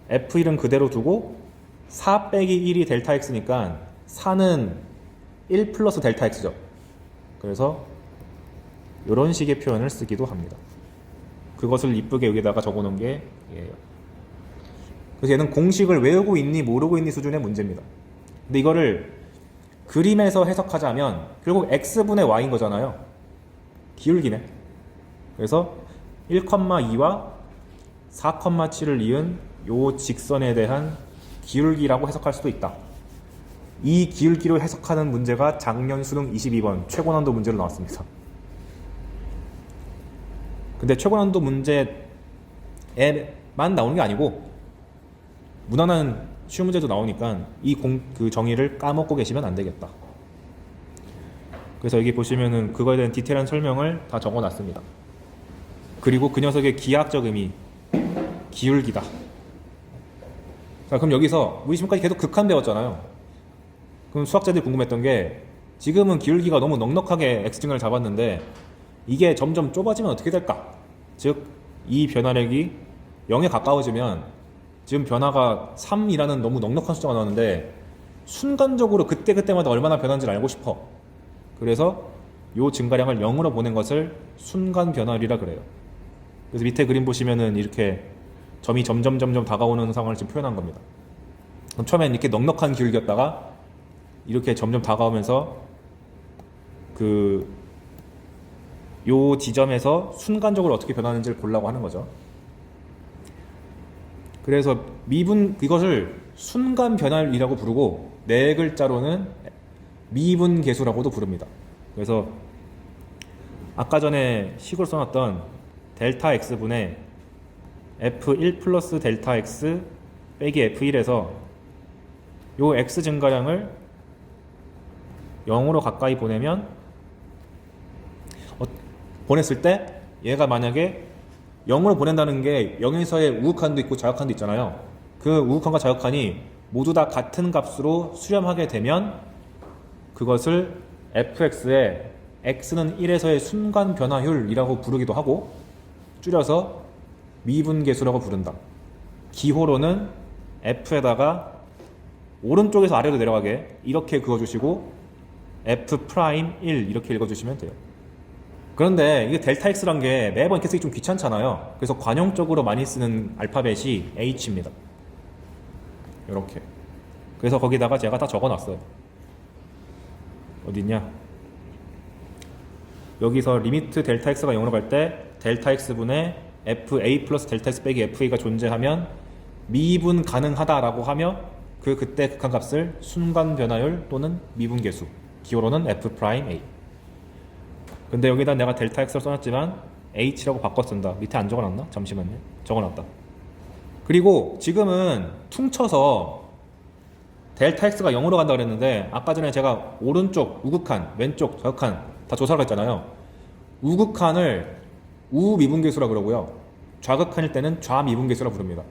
f1은 그대로 두고 4 빼기 1이 델타 x니까 4는 1 플러스 델타 x죠. 그래서 이런 식의 표현을 쓰기도 합니다. 그것을 이쁘게 여기다가 적어놓은 게 얘예요. 그래서 얘는 공식을 외우고 있니 모르고 있니 수준의 문제입니다. 근데 이거를 그림에서 해석하자면 결국 x분의 y인 거잖아요. 기울기네. 그래서 1,2와 4,7을 이은 요 직선에 대한 기울기라고 해석할 수도 있다. 이 기울기로 해석하는 문제가 작년 수능 22번 최고난도 문제로 나왔습니다. 근데 최고난도 문제에만 나오는 게 아니고 무난한 쉬운 문제도 나오니까 그 정의를 까먹고 계시면 안 되겠다. 그래서 여기 보시면은 그거에 대한 디테일한 설명을 다 적어놨습니다. 그리고 그 녀석의 기하학적 의미, 기울기다. 자, 그럼 여기서 우리 지금까지 계속 극한 배웠잖아요. 그럼 수학자들이 궁금했던 게 지금은 기울기가 너무 넉넉하게 x증을 잡았는데 이게 점점 좁아지면 어떻게 될까? 즉, 이 변화력이 0에 가까워지면 지금 변화가 3이라는 너무 넉넉한 숫자가 나오는데 순간적으로 그때그때마다 얼마나 변한지를 알고 싶어. 그래서 이 증가량을 0으로 보낸 것을 순간 변화율이라 그래요. 그래서 밑에 그림 보시면은 이렇게 점이 점점 다가오는 상황을 지금 표현한 겁니다. 그럼 처음엔 이렇게 넉넉한 기울기였다가 이렇게 점점 다가오면서 요 지점에서 순간적으로 어떻게 변하는지를 보려고 하는 거죠. 그래서 이것을 순간 변화율이라고 부르고 네 글자로는 미분 계수라고도 부릅니다. 그래서 아까 전에 식으로 써놨던 델타 x분의 f1 플러스 델타 x 빼기 f1에서 요 x 증가량을 0으로 가까이 보내면 보냈을 때 얘가 만약에 0으로 보낸다는 게 0에서의 우극한도 있고 자극한도 있잖아요. 그 우극한과 자극한이 모두 다 같은 값으로 수렴하게 되면 그것을 fx의 x는 1에서의 순간 변화율이라고 부르기도 하고 줄여서 미분계수라고 부른다. 기호로는 f에다가 오른쪽에서 아래로 내려가게 이렇게 그어주시고 f'1 이렇게 읽어주시면 돼요. 그런데 이게 델타 x란 게 매번 이렇게 쓰기 좀 귀찮잖아요. 그래서 관용적으로 많이 쓰는 알파벳이 h입니다. 이렇게. 그래서 거기다가 제가 다 적어놨어요. 어디냐? 여기서 리미트 델타 x가 0으로 갈 때 델타 x분의 fa 플러스 델타 x 빼기 fa가 존재하면 미분 가능하다라고 하며 그때 극한값을 순간 변화율 또는 미분계수, 기호로는 f'(a). 근데 여기다 내가 델타 x를 써놨지만 h라고 바꿔 쓴다. 밑에 안 적어놨나? 잠시만요. 적어놨다. 그리고 지금은 퉁쳐서 델타 x가 0으로 간다 그랬는데 아까 전에 제가 오른쪽 우극한, 왼쪽 좌극한 다 조사를 했잖아요. 우극한을 우미분계수라 그러고요. 좌극한일 때는 좌미분계수라 부릅니다.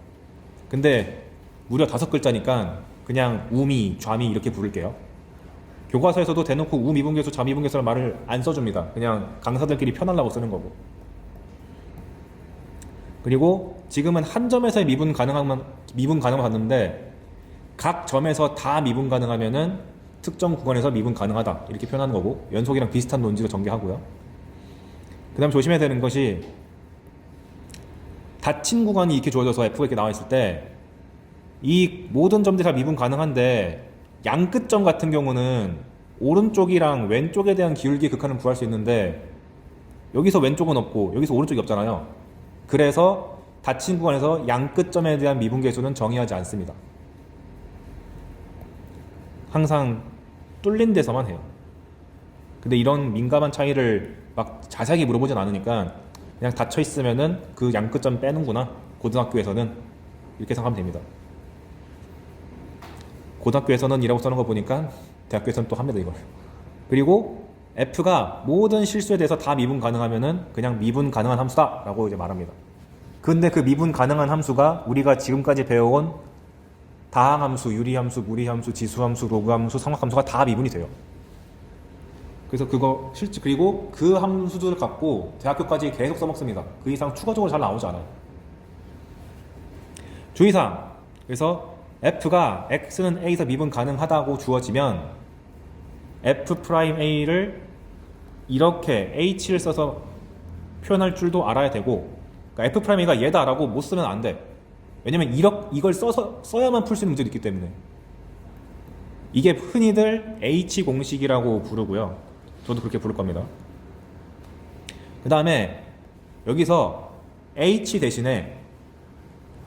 근데 무려 5글자니까 그냥 우미, 좌미 이렇게 부를게요. 교과서에서도 대놓고 우미분계수, 좌미분계수라는 말을 안 써줍니다. 그냥 강사들끼리 편하려고 쓰는 거고. 그리고 지금은 한 점에서의 미분 가능한 봤는데 각 점에서 다 미분 가능하면은 특정 구간에서 미분 가능하다 이렇게 표현하는 거고 연속이랑 비슷한 논지로 전개하고요. 그 다음 조심해야 되는 것이 닫힌 구간이 이렇게 주어져서 F가 이렇게 나와 있을 때 이 모든 점들이 다 미분 가능한데 양끝점 같은 경우는 오른쪽이랑 왼쪽에 대한 기울기 극한을 구할 수 있는데 여기서 왼쪽은 없고 여기서 오른쪽이 없잖아요. 그래서 닫힌 구간에서 양끝점에 대한 미분계수는 정의하지 않습니다. 항상 뚫린 데서만 해요. 근데 이런 민감한 차이를 막 자세하게 물어보진 않으니까 그냥 닫혀 있으면은 그 양끝점 빼는구나. 고등학교에서는 이렇게 생각하면 됩니다. 고등학교에서는 이라고 써놓은 거 보니까 대학교에서는 또 합니다 이걸. 그리고 F가 모든 실수에 대해서 다 미분 가능하면은 그냥 미분 가능한 함수다 라고 이제 말합니다. 근데 그 미분 가능한 함수가 우리가 지금까지 배워온 다항함수, 유리함수, 무리함수, 지수함수, 로그함수, 삼각함수가 다 미분이 돼요. 그래서 그거 실제 그리고 그 함수들을 갖고 대학교까지 계속 써먹습니다. 그 이상 추가적으로 잘 나오지 않아요. 주의사항. 그래서 f가 x는 a에서 미분 가능하다고 주어지면 f'a를 이렇게 h를 써서 표현할 줄도 알아야 되고, 그러니까 f'a가 얘다라고 못 쓰면 안 돼. 왜냐면 이걸 써야만 풀 수 있는 문제도 있기 때문에. 이게 흔히들 h 공식이라고 부르고요. 저도 그렇게 부를 겁니다. 그 다음에 여기서 h 대신에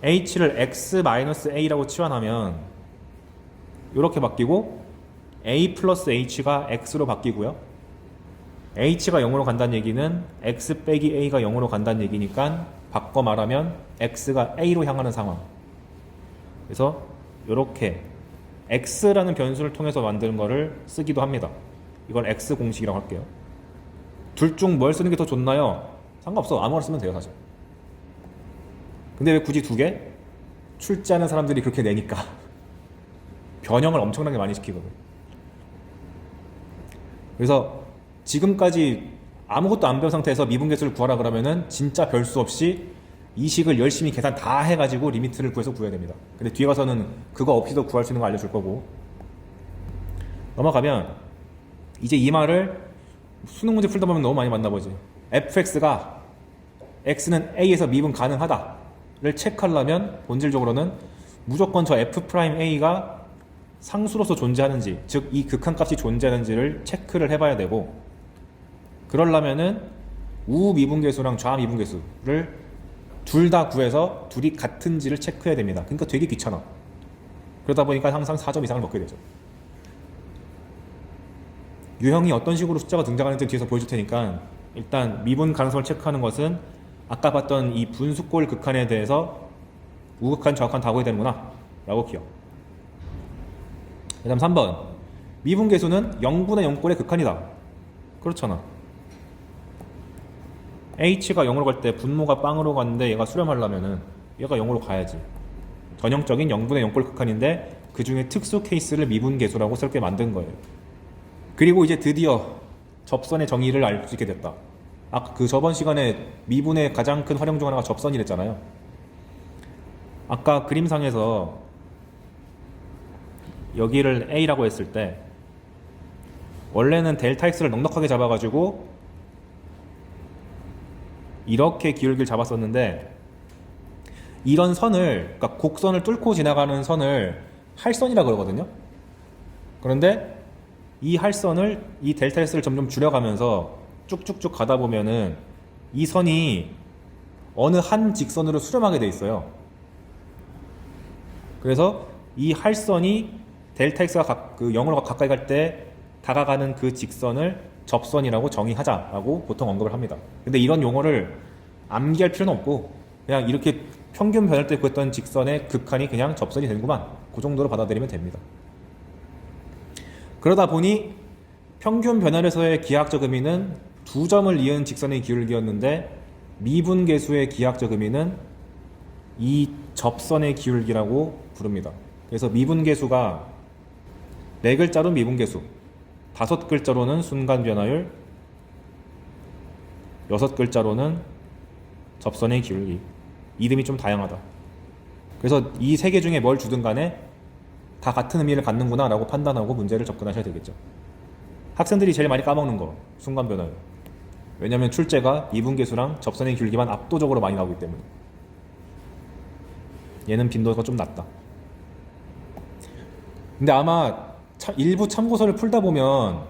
h를 x-a라고 치환하면 이렇게 바뀌고 a 플러스 h가 x로 바뀌고요. h가 0으로 간다는 얘기는 x 빼기 a가 0으로 간다는 얘기니까 바꿔 말하면 x가 a로 향하는 상황. 그래서 이렇게 x라는 변수를 통해서 만드는 거를 쓰기도 합니다. 이걸 x 공식이라고 할게요. 둘 중 뭘 쓰는 게 더 좋나요? 상관없어. 아무거나 쓰면 돼요, 사실. 근데 왜 굳이 두 개? 출제하는 사람들이 그렇게 내니까 변형을 엄청나게 많이 시키거든. 그래서 지금까지 아무것도 안 배운 상태에서 미분계수를 구하라 그러면은 진짜 별 수 없이 이 식을 열심히 계산 다 해가지고 리미트를 구해서 구해야 됩니다. 근데 뒤에 가서는 그거 없이도 구할 수 있는 거 알려줄 거고. 넘어가면 이제 이 말을 수능 문제 풀다 보면 너무 많이 만나보지. fx가 x는 a에서 미분 가능하다를 체크하려면 본질적으로는 무조건 저 f'a가 상수로서 존재하는지, 즉 이 극한값이 존재하는지를 체크를 해봐야 되고, 그러려면은 우미분계수랑 좌미분계수를 둘 다 구해서 둘이 같은지를 체크해야 됩니다. 그러니까 되게 귀찮아. 그러다 보니까 항상 4점 이상을 먹게 되죠. 유형이 어떤 식으로 숫자가 등장하는지 뒤에서 보여줄 테니까 일단 미분 가능성을 체크하는 것은 아까 봤던 이 분수꼴 극한에 대해서 우극한, 좌극한 다 구해야 되는구나 라고 기억. 그 다음 3번. 미분계수는 0분의 0꼴의 극한이다. 그렇잖아. h가 0으로 갈 때 분모가 빵으로 갔는데 얘가 수렴하려면은 얘가 0으로 가야지. 전형적인 0분의 0꼴 극한인데 그 중에 특수 케이스를 미분계수라고 새롭게 만든 거예요. 그리고 이제 드디어 접선의 정의를 알 수 있게 됐다. 아까 그 저번 시간에 미분의 가장 큰 활용 중 하나가 접선이랬잖아요. 아까 그림상에서 여기를 a라고 했을 때 원래는 델타 x를 넉넉하게 잡아가지고 이렇게 기울기를 잡았었는데, 이런 선을, 그러니까 곡선을 뚫고 지나가는 선을 할선이라 그러거든요. 그런데 이 할선을, 이 델타 S를 점점 줄여가면서 쭉쭉쭉 가다 보면은 이 선이 어느 한 직선으로 수렴하게 돼 있어요. 그래서 이 할선이 델타 X가 그 0으로 가까이 갈 때 다가가는 그 직선을 접선이라고 정의하자라고 보통 언급을 합니다. 근데 이런 용어를 암기할 필요는 없고 그냥 이렇게 평균 변할 때 구했던 직선의 극한이 그냥 접선이 되는구만, 그 정도로 받아들이면 됩니다. 그러다 보니 평균 변화에서의 기하학적 의미는 2점을 이은 직선의 기울기였는데 미분계수의 기하학적 의미는 이 접선의 기울기라고 부릅니다. 그래서 미분계수가 4글자로 미분계수, 5글자로는 순간 변화율, 6글자로는 접선의 기울기. 이름이 좀 다양하다. 그래서 이 3개 중에 뭘 주든 간에 다 같은 의미를 갖는구나 라고 판단하고 문제를 접근하셔야 되겠죠. 학생들이 제일 많이 까먹는 거, 순간 변화율. 왜냐면 출제가 미분계수랑 접선의 기울기만 압도적으로 많이 나오기 때문에. 얘는 빈도가 좀 낮다. 근데 아마 일부 참고서를 풀다 보면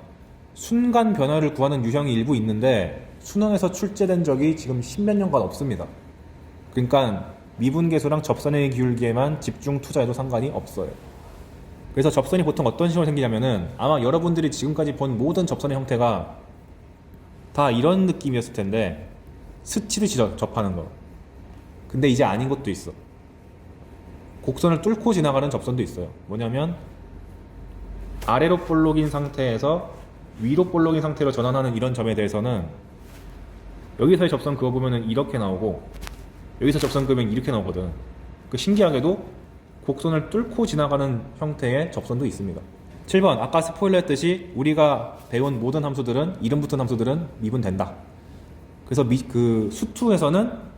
순간 변화를 구하는 유형이 일부 있는데 수능에서 출제된 적이 지금 10몇 년간 없습니다. 그러니까 미분계수랑 접선의 기울기에만 집중 투자해도 상관이 없어요. 그래서 접선이 보통 어떤 식으로 생기냐면은 아마 여러분들이 지금까지 본 모든 접선의 형태가 다 이런 느낌이었을 텐데 스치듯이 접하는 거. 근데 이제 아닌 것도 있어. 곡선을 뚫고 지나가는 접선도 있어요. 뭐냐면 아래로 볼록인 상태에서 위로 볼록인 상태로 전환하는 이런 점에 대해서는 여기서의 접선 그거 보면은 이렇게 나오고 여기서 접선 그으면 이렇게 나오거든. 그 신기하게도 곡선을 뚫고 지나가는 형태의 접선도 있습니다. 7번 아까 스포일러 했듯이 우리가 배운 모든 함수들은 이름 붙은 함수들은 미분된다. 그래서 그 수투에서는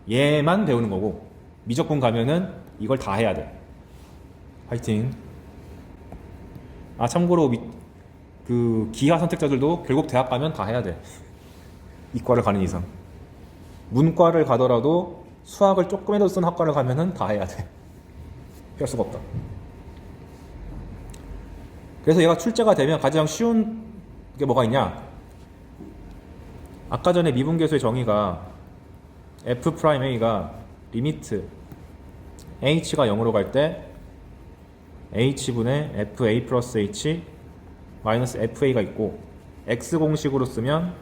얘만 배우는 거고 미적분 가면은 이걸 다 해야 돼. 파이팅. 아 참고로 그 기하 선택자들도 결국 대학 가면 다 해야 돼. 이과를 가는 이상. 문과를 가더라도 수학을 조금이라도 쓴 학과를 가면은 다 해야 돼. 피할 수가 없다. 그래서 얘가 출제가 되면 가장 쉬운 게 뭐가 있냐? 아까 전에 미분계수의 정의가 f'a가 리미트 h가 0으로 갈 때 h분의 fa 플러스 h 마이너스 fa가 있고 x 공식으로 쓰면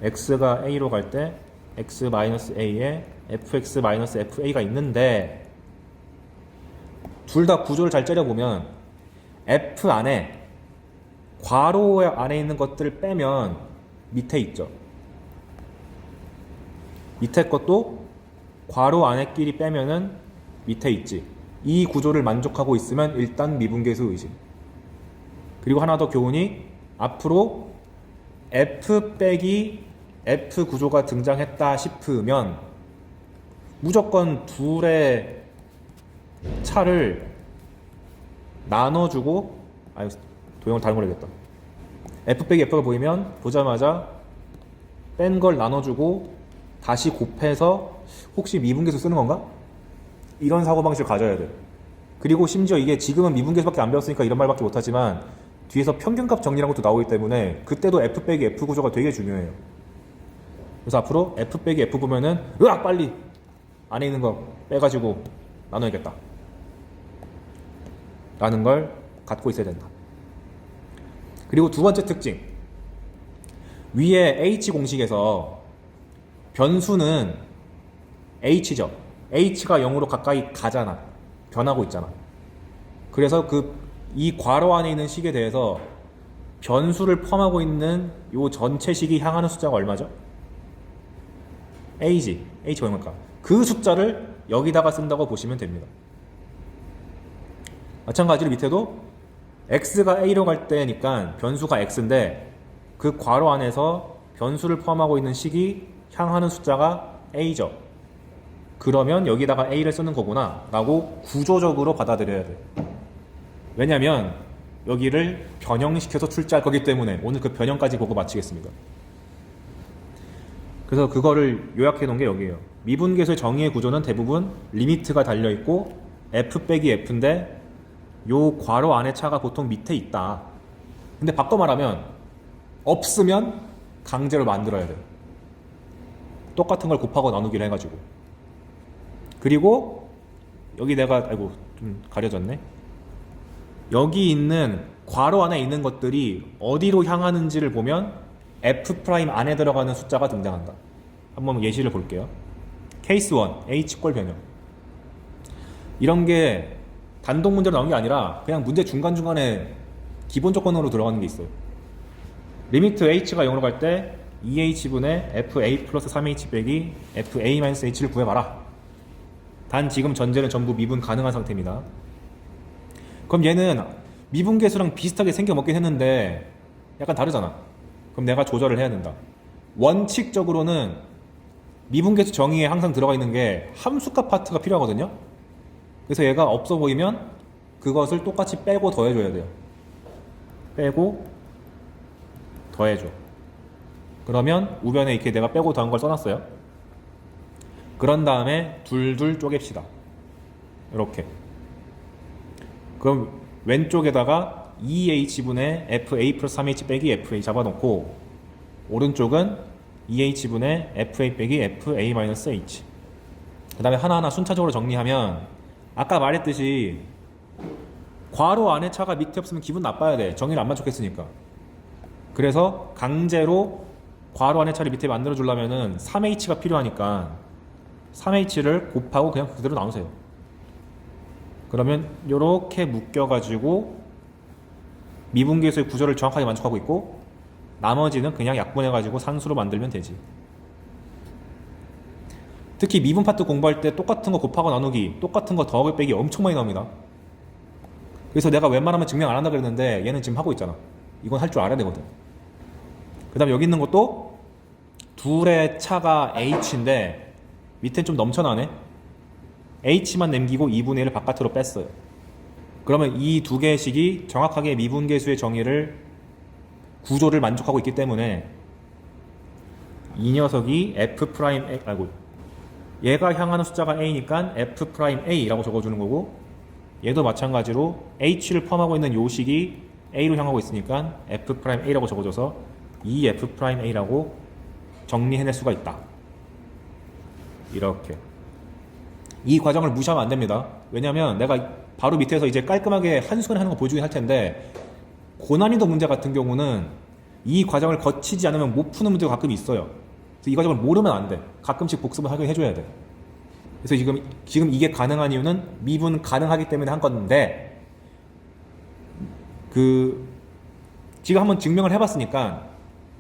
x가 a로 갈 때 x 마이너스 a에 fx 마이너스 fa가 있는데 둘 다 구조를 잘 째려보면 f 안에 괄호 안에 있는 것들을 빼면 밑에 있죠. 밑에 것도 괄호 안에 끼리 빼면은 밑에 있지. 이 구조를 만족하고 있으면 일단 미분계수 의심. 그리고 하나 더 교훈이 앞으로 f 빼기 f 구조가 등장했다 싶으면 무조건 둘의 차를 나눠주고 도형을 다른 걸 해야겠다. f 빼기 f가 보이면 보자마자 뺀 걸 나눠주고 다시 곱해서 혹시 미분계수 쓰는 건가? 이런 사고방식을 가져야 돼. 그리고 심지어 이게 지금은 미분계수밖에 안 배웠으니까 이런 말밖에 못하지만 뒤에서 평균값 정리라는 것도 나오기 때문에 그때도 f 빼기 f 구조가 되게 중요해요. 그래서 앞으로 f 빼기 f 보면은 으악 빨리 안에 있는 거 빼가지고 나눠야겠다 라는 걸 갖고 있어야 된다. 그리고 두 번째 특징, 위에 h 공식에서 변수는 h죠. h가 0으로 가까이 가잖아. 변하고 있잖아. 그래서 이 괄호 안에 있는 식에 대해서 변수를 포함하고 있는 이 전체 식이 향하는 숫자가 얼마죠? a지. h가 얼마일까? 그 숫자를 여기다가 쓴다고 보시면 됩니다. 마찬가지로 밑에도 x가 a로 갈 때니까 변수가 x인데 그 괄호 안에서 변수를 포함하고 있는 식이 향하는 숫자가 a죠. 그러면 여기다가 a를 쓰는 거구나 라고 구조적으로 받아들여야 돼. 왜냐면 여기를 변형시켜서 출제할 거기 때문에 오늘 그 변형까지 보고 마치겠습니다. 그래서 그거를 요약해 놓은 게 여기에요. 미분계수의 정의의 구조는 대부분 리미트가 달려있고 f 빼기 f인데 요 괄호 안의 차가 보통 밑에 있다. 근데 바꿔 말하면 없으면 강제로 만들어야 돼. 똑같은 걸 곱하고 나누기를 해가지고. 그리고 여기 내가 좀 가려졌네. 여기 있는 괄호 안에 있는 것들이 어디로 향하는지를 보면 f' 안에 들어가는 숫자가 등장한다. 한번 예시를 볼게요. 케이스 1 h꼴 변형. 이런 게 단독 문제로 나온 게 아니라 그냥 문제 중간중간에 기본 조건으로 들어가는 게 있어요. 리미트 h가 0으로 갈 때 2h분의 fa 플러스 3h 빼기 fa-h를 구해봐라. 단 지금 전제는 전부 미분 가능한 상태입니다. 그럼 얘는 미분계수랑 비슷하게 생겨먹긴 했는데 약간 다르잖아. 그럼 내가 조절을 해야 된다. 원칙적으로는 미분계수 정의에 항상 들어가 있는 게 함수값 파트가 필요하거든요. 그래서 얘가 없어 보이면 그것을 똑같이 빼고 더해줘야 돼요. 빼고 더해줘. 그러면 우변에 이렇게 내가 빼고 더한 걸 써놨어요. 그런 다음에 둘둘 쪼갭시다. 이렇게. 그럼 왼쪽에다가 2h분의 fa 플러스 3h 빼기 fa 잡아놓고 오른쪽은 2h분의 fa 빼기 fa-h. 그 다음에 하나하나 순차적으로 정리하면 아까 말했듯이 괄호 안에 차가 밑에 없으면 기분 나빠야 돼. 정의를 안 맞췄겠으니까. 그래서 강제로 괄호 안에 차를 밑에 만들어 주려면은 3h가 필요하니까 3h를 곱하고 그냥 그대로 나누세요. 그러면 이렇게 묶여가지고 미분계수의 구조를 정확하게 만족하고 있고 나머지는 그냥 약분해가지고 산수로 만들면 되지. 특히 미분 파트 공부할 때 똑같은 거 곱하고 나누기, 똑같은 거 더하기 빼기 엄청 많이 나옵니다. 그래서 내가 웬만하면 증명 안 한다 그랬는데 얘는 지금 하고 있잖아. 이건 할 줄 알아야 되거든. 그 다음에 여기 있는 것도 둘의 차가 h인데 밑엔 좀 넘쳐나네. h만 남기고 2분의 1을 바깥으로 뺐어요. 그러면 이 두 개의 식이 정확하게 미분계수의 정의를 구조를 만족하고 있기 때문에 이 녀석이 f 프라임 a, 아이고, 얘가 향하는 숫자가 a니까 f 프라임 a라고 적어주는 거고, 얘도 마찬가지로 h를 포함하고 있는 요 식이 a로 향하고 있으니까 f 프라임 a라고 적어줘서 이 f 프라임 a라고 정리해낼 수가 있다. 이렇게 이 과정을 무시하면 안 됩니다. 왜냐면 내가 바로 밑에서 이제 깔끔하게 한순간에 하는 거 보여주긴 할 텐데, 고난이도 문제 같은 경우는 이 과정을 거치지 않으면 못 푸는 문제가 가끔 있어요. 그래서 이 과정을 모르면 안 돼. 가끔씩 복습을 하긴 해줘야 돼. 그래서 지금 이게 가능한 이유는 미분 가능하기 때문에 한 건데, 지금 한번 증명을 해봤으니까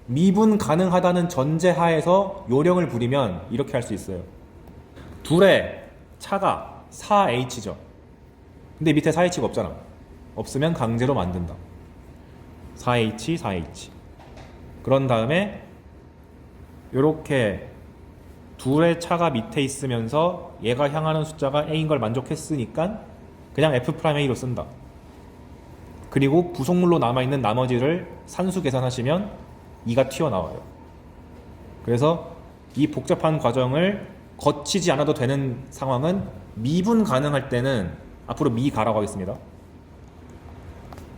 미분 가능하다는 전제하에서 요령을 부리면 이렇게 할 수 있어요. 둘의 차가 4h죠. 근데 밑에 4h가 없잖아. 없으면 강제로 만든다. 4h, 4h. 그런 다음에 요렇게 둘의 차가 밑에 있으면서 얘가 향하는 숫자가 a인 걸 만족했으니까 그냥 f'a로 쓴다. 그리고 부속물로 남아있는 나머지를 산수 계산하시면 2가 튀어나와요. 그래서 이 복잡한 과정을 거치지 않아도 되는 상황은 미분 가능할 때는, 앞으로 미가라고 하겠습니다.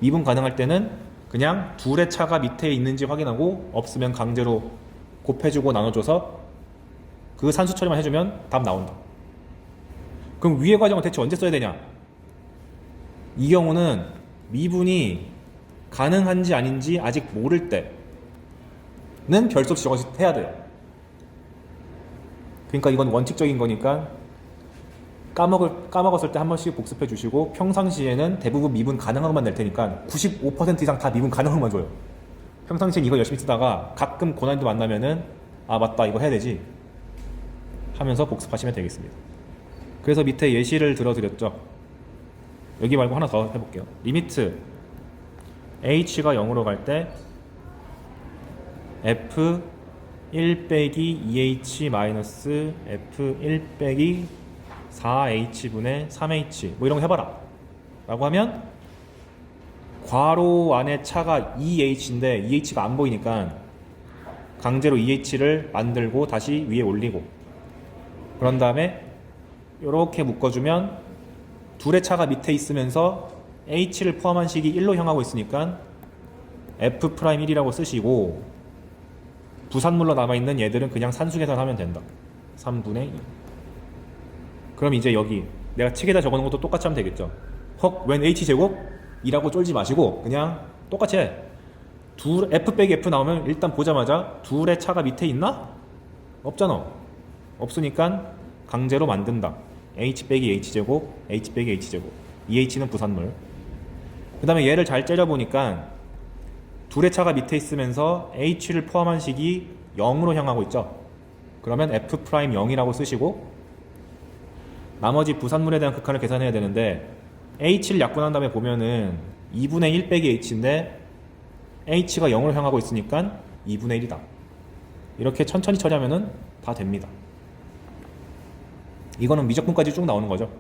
미분 가능할 때는 그냥 둘의 차가 밑에 있는지 확인하고 없으면 강제로 곱해주고 나눠줘서 그 산수 처리만 해주면 답 나온다. 그럼 위의 과정을 대체 언제 써야 되냐? 이 경우는 미분이 가능한지 아닌지 아직 모를 때는 별수 없이 저것이 해야 돼요. 그러니까 이건 원칙적인 거니까 까먹었을 때 한 번씩 복습해 주시고, 평상시에는 대부분 미분 가능한 것만 낼 테니까 95% 이상 다 미분 가능한 것만 줘요. 평상시엔 이거 열심히 쓰다가 가끔 고난이도 만나면은 아 맞다 이거 해야 되지 하면서 복습하시면 되겠습니다. 그래서 밑에 예시를 들어드렸죠. 여기 말고 하나 더 해볼게요. 리미트 h가 0으로 갈 때 f 1 빼기 2h 마이너스 f 1 빼기 4h분의 3h 뭐 이런 거 해봐라 라고 하면 괄호 안에 차가 2h인데 2h가 안 보이니까 강제로 2h를 만들고 다시 위에 올리고, 그런 다음에 이렇게 묶어주면 둘의 차가 밑에 있으면서 h를 포함한 식이 1로 향하고 있으니까 f'1이라고 쓰시고, 부산물로 남아있는 얘들은 그냥 산수 계산하면 된다. 3분의 2. 그럼 이제 여기 내가 책에다 적어놓은 것도 똑같이 하면 되겠죠. 헉, 웬 h제곱? 이라고 쫄지 마시고 그냥 똑같이 해. f 빼기 f 나오면 일단 보자마자 둘의 차가 밑에 있나? 없잖아. 없으니까 강제로 만든다. h 빼기 h제곱, h 빼기 h제곱. 2h는 부산물. 그 다음에 얘를 잘 째려보니까 둘의 차가 밑에 있으면서 h를 포함한 식이 0으로 향하고 있죠. 그러면 f'0이라고 쓰시고, 나머지 부산물에 대한 극한을 계산해야 되는데 h를 약분한 다음에 보면은 2분의 1 빼기 h인데 h가 0으로 향하고 있으니까 2분의 1이다. 이렇게 천천히 처리하면은 다 됩니다. 이거는 미적분까지 쭉 나오는 거죠.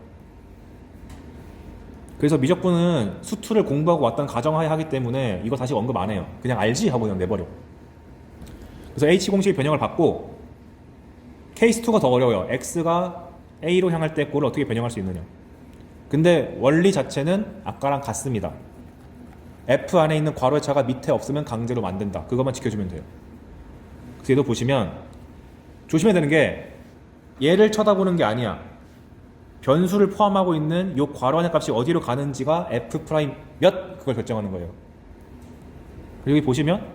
그래서 미적분은 수투를 공부하고 왔던 가정하에 하기 때문에 이거 다시 언급 안 해요. 그냥 알지 하고 그냥 내버려. 그래서 h 공식의 변형을 받고, 케이스 2가 더 어려워요. x가 a로 향할 때 그걸 어떻게 변형할 수 있느냐. 근데 원리 자체는 아까랑 같습니다. f 안에 있는 괄호의 차가 밑에 없으면 강제로 만든다. 그것만 지켜주면 돼요. 그래서 얘도 보시면 조심해야 되는 게, 얘를 쳐다보는 게 아니야. 변수를 포함하고 있는 이 괄호 안의 값이 어디로 가는지가 f' 몇 그걸 결정하는 거예요. 여기 보시면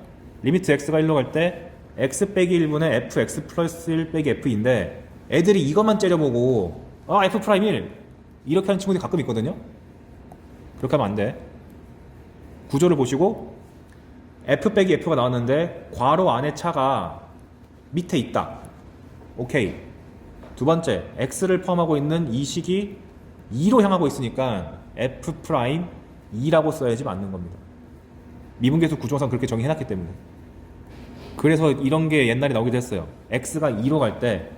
리미트 x가 1로 갈 때 x 빼기 1분의 fx 플러스 1 빼기 f인데, 애들이 이것만 째려보고 아 f'1 이렇게 하는 친구들이 가끔 있거든요. 그렇게 하면 안 돼. 구조를 보시고 f 빼기 f가 나왔는데 괄호 안의 차가 밑에 있다. 오케이. 두 번째, x를 포함하고 있는 이 식이 2로 향하고 있으니까 f' 2라고 써야지 맞는 겁니다. 미분계수 구조상 그렇게 정의해놨기 때문에. 그래서 이런 게 옛날에 나오기도 했어요. x가 2로 갈 때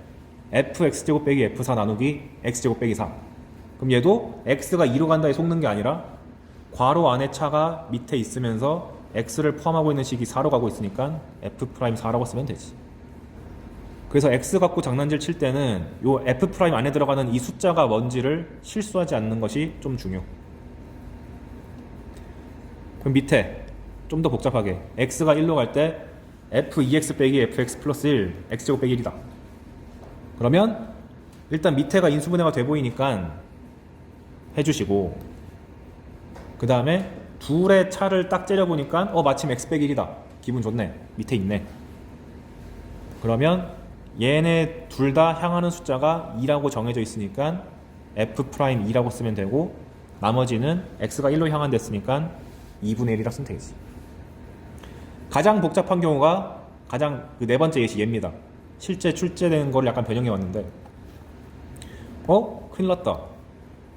fx제곱 빼기 f4 나누기 x제곱 빼기 4. 그럼 얘도 x가 2로 간다에 속는 게 아니라 괄호 안에 차가 밑에 있으면서 x를 포함하고 있는 식이 4로 가고 있으니까 f'4라고 쓰면 되지. 그래서 x 갖고 장난질 칠 때는 요 f' 안에 들어가는 이 숫자가 뭔지를 실수하지 않는 것이 좀 중요. 그럼 밑에 좀 더 복잡하게 x가 1로 갈 때 f2x 빼기 fx 플러스 1 x제곱 빼기 1이다. 그러면 일단 밑에가 인수분해가 돼 보이니까 해주시고, 그 다음에 둘의 차를 딱 째려보니까 마침 x 빼기 1이다. 기분 좋네. 밑에 있네. 그러면 얘네 둘 다 향하는 숫자가 2라고 정해져 있으니까 f'2라고 쓰면 되고, 나머지는 x가 1로 향한댔으니까 2분의 1이라 쓰면 되겠지. 가장 복잡한 경우가 가장 그 네 번째 예시 얘입니다. 실제 출제된 걸 약간 변형해 왔는데, 큰일 났다.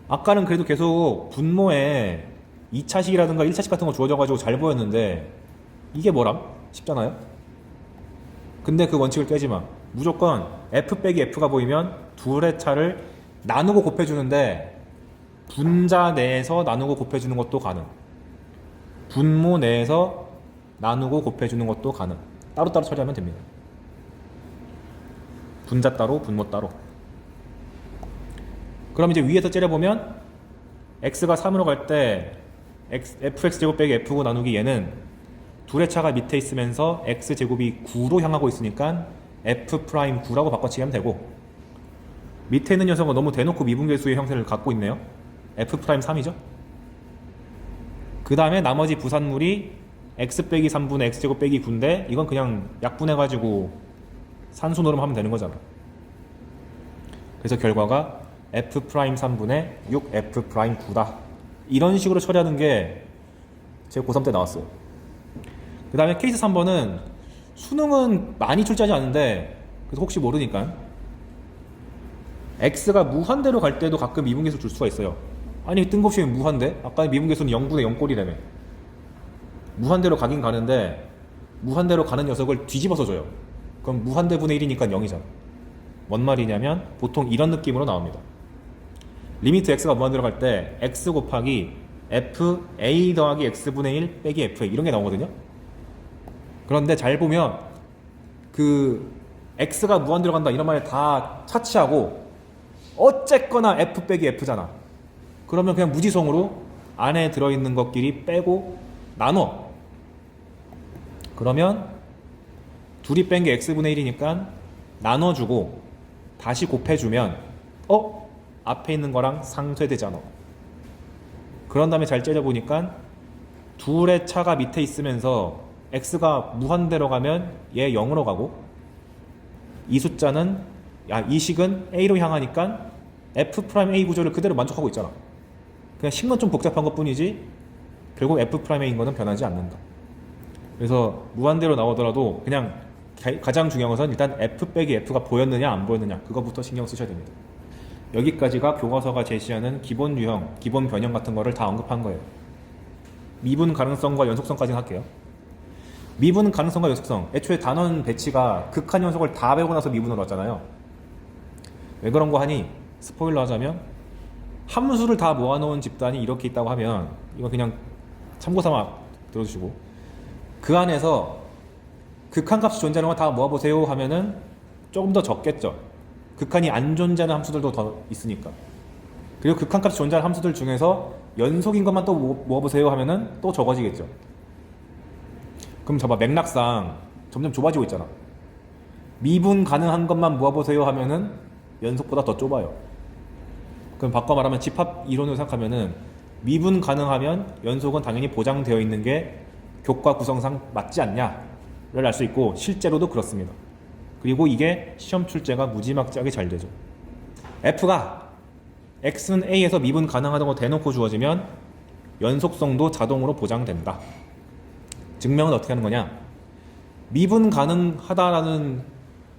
아까는 그래도 계속 분모에 2차식이라든가 1차식 같은 거 주어져가지고 잘 보였는데 이게 뭐람? 싶잖아요. 근데 그 원칙을 깨지 마. 무조건 f 빼기 f가 보이면 둘의 차를 나누고 곱해주는데 분자 내에서 나누고 곱해주는 것도 가능, 분모 내에서 나누고 곱해주는 것도 가능. 따로따로 처리하면 됩니다. 분자 따로, 분모 따로. 그럼 이제 위에서 째려보면 x가 3으로 갈 때 fx제곱 빼기 f고 나누기 얘는 둘의 차가 밑에 있으면서 x제곱이 9로 향하고 있으니까 f'9라고 바꿔치기 하면 되고, 밑에 있는 녀석은 너무 대놓고 미분계수의 형태를 갖고 있네요. f'3이죠. 그 다음에 나머지 부산물이 x 빼기 3분의 x제곱 빼기 9인데 이건 그냥 약분해가지고 산수 노름 하면 되는 거잖아. 그래서 결과가 f'3분의 6f'9다. 이런 식으로 처리하는 게 제 고3 때 나왔어요. 그 다음에 케이스 3번은 수능은 많이 출제하지 않는데 그래서 혹시 모르니까 x가 무한대로 갈 때도 가끔 미분계수 줄 수가 있어요. 아니 뜬금없이 무한대? 아까 미분계수는 0분의 0꼴이라며. 무한대로 가긴 가는데 무한대로 가는 녀석을 뒤집어서 줘요. 그럼 무한대분의 1이니까 0이잖아. 뭔 말이냐면 보통 이런 느낌으로 나옵니다. 리미트 x가 무한대로 갈 때 x 곱하기 fa 더하기 x분의 1 빼기 fa 이런 게 나오거든요. 그런데 잘 보면 그 x가 무한대로 간다 이런 말을 다 차치하고 어쨌거나 f 빼기 f잖아. 그러면 그냥 무지성으로 안에 들어있는 것끼리 빼고 나눠. 그러면 둘이 뺀 게 x분의 1이니까 나눠주고 다시 곱해주면 앞에 있는 거랑 상쇄되잖아. 그런 다음에 잘 째려보니까 둘의 차가 밑에 있으면서 x가 무한대로 가면 얘 0으로 가고, 이 숫자는 이 식은 a로 향하니까 f'A 구조를 그대로 만족하고 있잖아. 그냥 식만 좀 복잡한 것 뿐이지 결국 f'A인 거는 변하지 않는다. 그래서 무한대로 나오더라도 그냥 가장 중요한 것은 일단 f 빼기 f가 보였느냐 안 보였느냐 그거부터 신경 쓰셔야 됩니다. 여기까지가 교과서가 제시하는 기본 유형, 기본 변형 같은 거를 다 언급한 거예요. 미분 가능성과 연속성까지는 할게요. 미분 가능성과 연속성, 애초에 단원 배치가 극한 연속을 다 배우고 나서 미분으로 왔잖아요. 왜 그런 거 하니? 스포일러 하자면 함수를 다 모아놓은 집단이 이렇게 있다고 하면 이거 그냥 참고삼아 들어주시고, 그 안에서 극한값이 존재하는 거 다 모아보세요 하면은 조금 더 적겠죠. 극한이 안 존재하는 함수들도 더 있으니까. 그리고 극한값이 존재하는 함수들 중에서 연속인 것만 또 모아보세요 하면은 또 적어지겠죠. 그럼 저봐 맥락상 점점 좁아지고 있잖아. 미분 가능한 것만 모아보세요 하면은 연속보다 더 좁아요. 그럼 바꿔 말하면 집합 이론으로 생각하면은 미분 가능하면 연속은 당연히 보장되어 있는 게 교과 구성상 맞지 않냐를 알 수 있고, 실제로도 그렇습니다. 그리고 이게 시험 출제가 무지막지하게 잘 되죠. F가 X는 A에서 미분 가능하다고 대놓고 주어지면 연속성도 자동으로 보장된다. 증명은 어떻게 하는 거냐? 미분 가능하다라는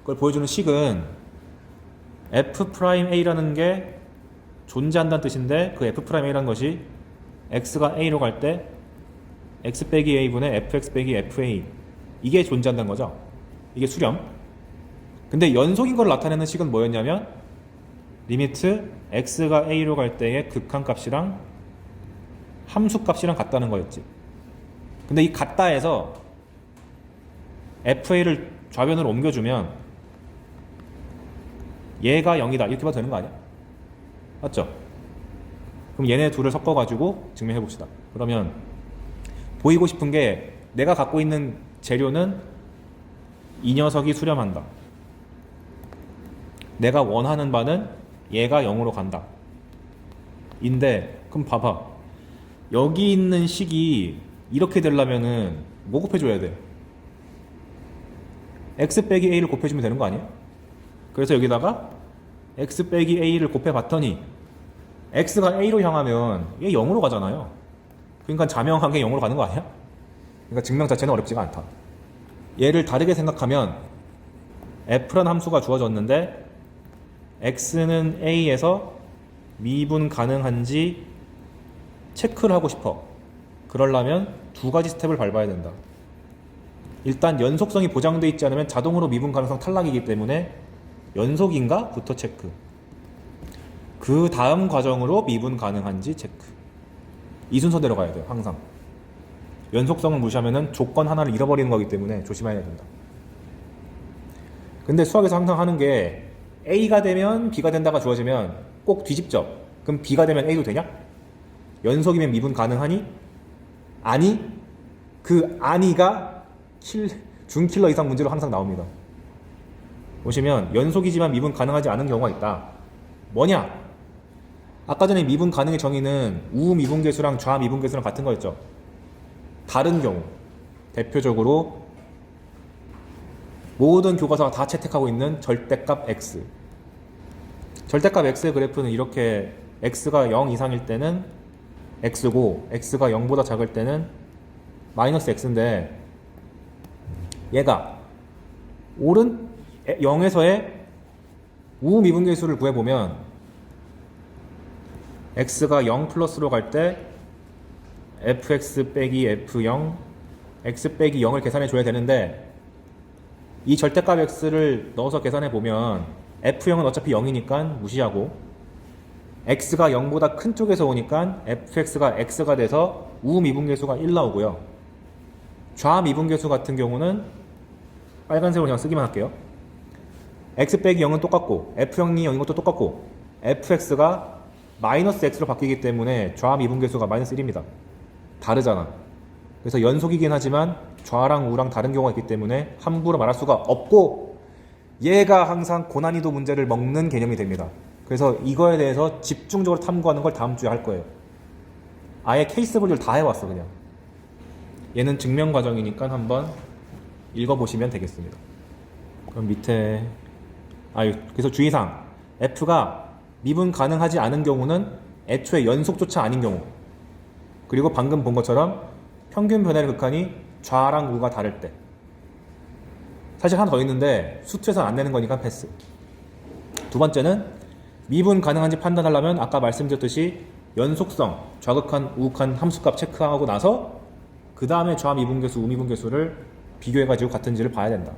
걸 보여주는 식은 F'A라는 게 존재한다는 뜻인데 그 F'A라는 것이 x가 a로 갈 때 x 빼기 a분의 fx 빼기 fa 이게 존재한다는 거죠. 이게 수렴. 근데 연속인 걸 나타내는 식은 뭐였냐면 리미트 x가 a로 갈 때의 극한값이랑 함수값이랑 같다는 거였지. 근데 이 같다에서 fa를 좌변으로 옮겨주면 얘가 0이다 이렇게 봐도 되는 거 아니야? 맞죠? 그럼 얘네 둘을 섞어가지고 증명해 봅시다. 그러면 보이고 싶은 게 내가 갖고 있는 재료는 이 녀석이 수렴한다. 내가 원하는 바는 얘가 0으로 간다. 인데 그럼 봐봐. 여기 있는 식이 이렇게 되려면은 뭐 곱해줘야 돼? x 빼기 a를 곱해주면 되는 거 아니야? 그래서 여기다가 x 빼기 a를 곱해봤더니 x가 a로 향하면 얘 0으로 가잖아요. 그러니까 자명하게 0으로 가는 거 아니야? 그러니까 증명 자체는 어렵지가 않다. 얘를 다르게 생각하면 f라는 함수가 주어졌는데 x는 a에서 미분 가능한지 체크를 하고 싶어. 그러려면 두 가지 스텝을 밟아야 된다. 일단 연속성이 보장되어 있지 않으면 자동으로 미분 가능성 탈락이기 때문에 연속인가? 부터 체크. 그 다음 과정으로 미분 가능한지 체크. 이 순서대로 가야 돼요. 항상. 연속성을 무시하면 조건 하나를 잃어버리는 거기 때문에 조심해야 된다. 근데 수학에서 항상 하는 게 A가 되면 B가 된다가 주어지면 꼭 뒤집죠. 그럼 B가 되면 A도 되냐? 연속이면 미분 가능하니? 아니? 그 아니가 준킬러 이상 문제로 항상 나옵니다. 보시면 연속이지만 미분 가능하지 않은 경우가 있다. 뭐냐? 아까 전에 미분 가능의 정의는 우미분계수랑 좌미분계수랑 같은 거였죠. 다른 경우 대표적으로 모든 교과서가 다 채택하고 있는 절대값 x. 절대값 x의 그래프는 이렇게 x가 0 이상일 때는 x고 x가 0보다 작을 때는 마이너스 x인데 얘가 오른 0에서의 우미분계수를 구해보면 x가 0 플러스로 갈 때 fx 빼기 f0 x 빼기 0을 계산해 줘야 되는데 이 절대값 x를 넣어서 계산해 보면 f0은 어차피 0이니까 무시하고 x가 0보다 큰 쪽에서 오니까 fx가 x가 돼서 우미분계수가 1 나오고요. 좌미분계수 같은 경우는 빨간색으로 그냥 쓰기만 할게요. x 빼기 0은 똑같고 f0이 0인 것도 똑같고 fx가 마이너스 x로 바뀌기 때문에 좌미분계수가 마이너스 1입니다. 다르잖아. 그래서 연속이긴 하지만 좌랑 우랑 다른 경우가 있기 때문에 함부로 말할 수가 없고 얘가 항상 고난이도 문제를 먹는 개념이 됩니다. 그래서 이거에 대해서 집중적으로 탐구하는 걸 다음 주에 할 거예요. 아예 케이스 분류를 다 해왔어 그냥. 얘는 증명 과정이니까 한번 읽어보시면 되겠습니다. 그럼 밑에 그래서 주의사항 f가 미분 가능하지 않은 경우는 애초에 연속조차 아닌 경우 그리고 방금 본 것처럼 평균 변화의 극한이 좌랑 우가 다를 때 사실 하나 더 있는데 수투에서는 안 내는 거니까 패스. 두 번째는 미분 가능한지 판단하려면 아까 말씀드렸듯이 연속성, 좌극한, 우극한 함수값 체크하고 나서 그 다음에 좌미분계수, 우미분계수를 비교해가지고 같은지를 봐야 된다.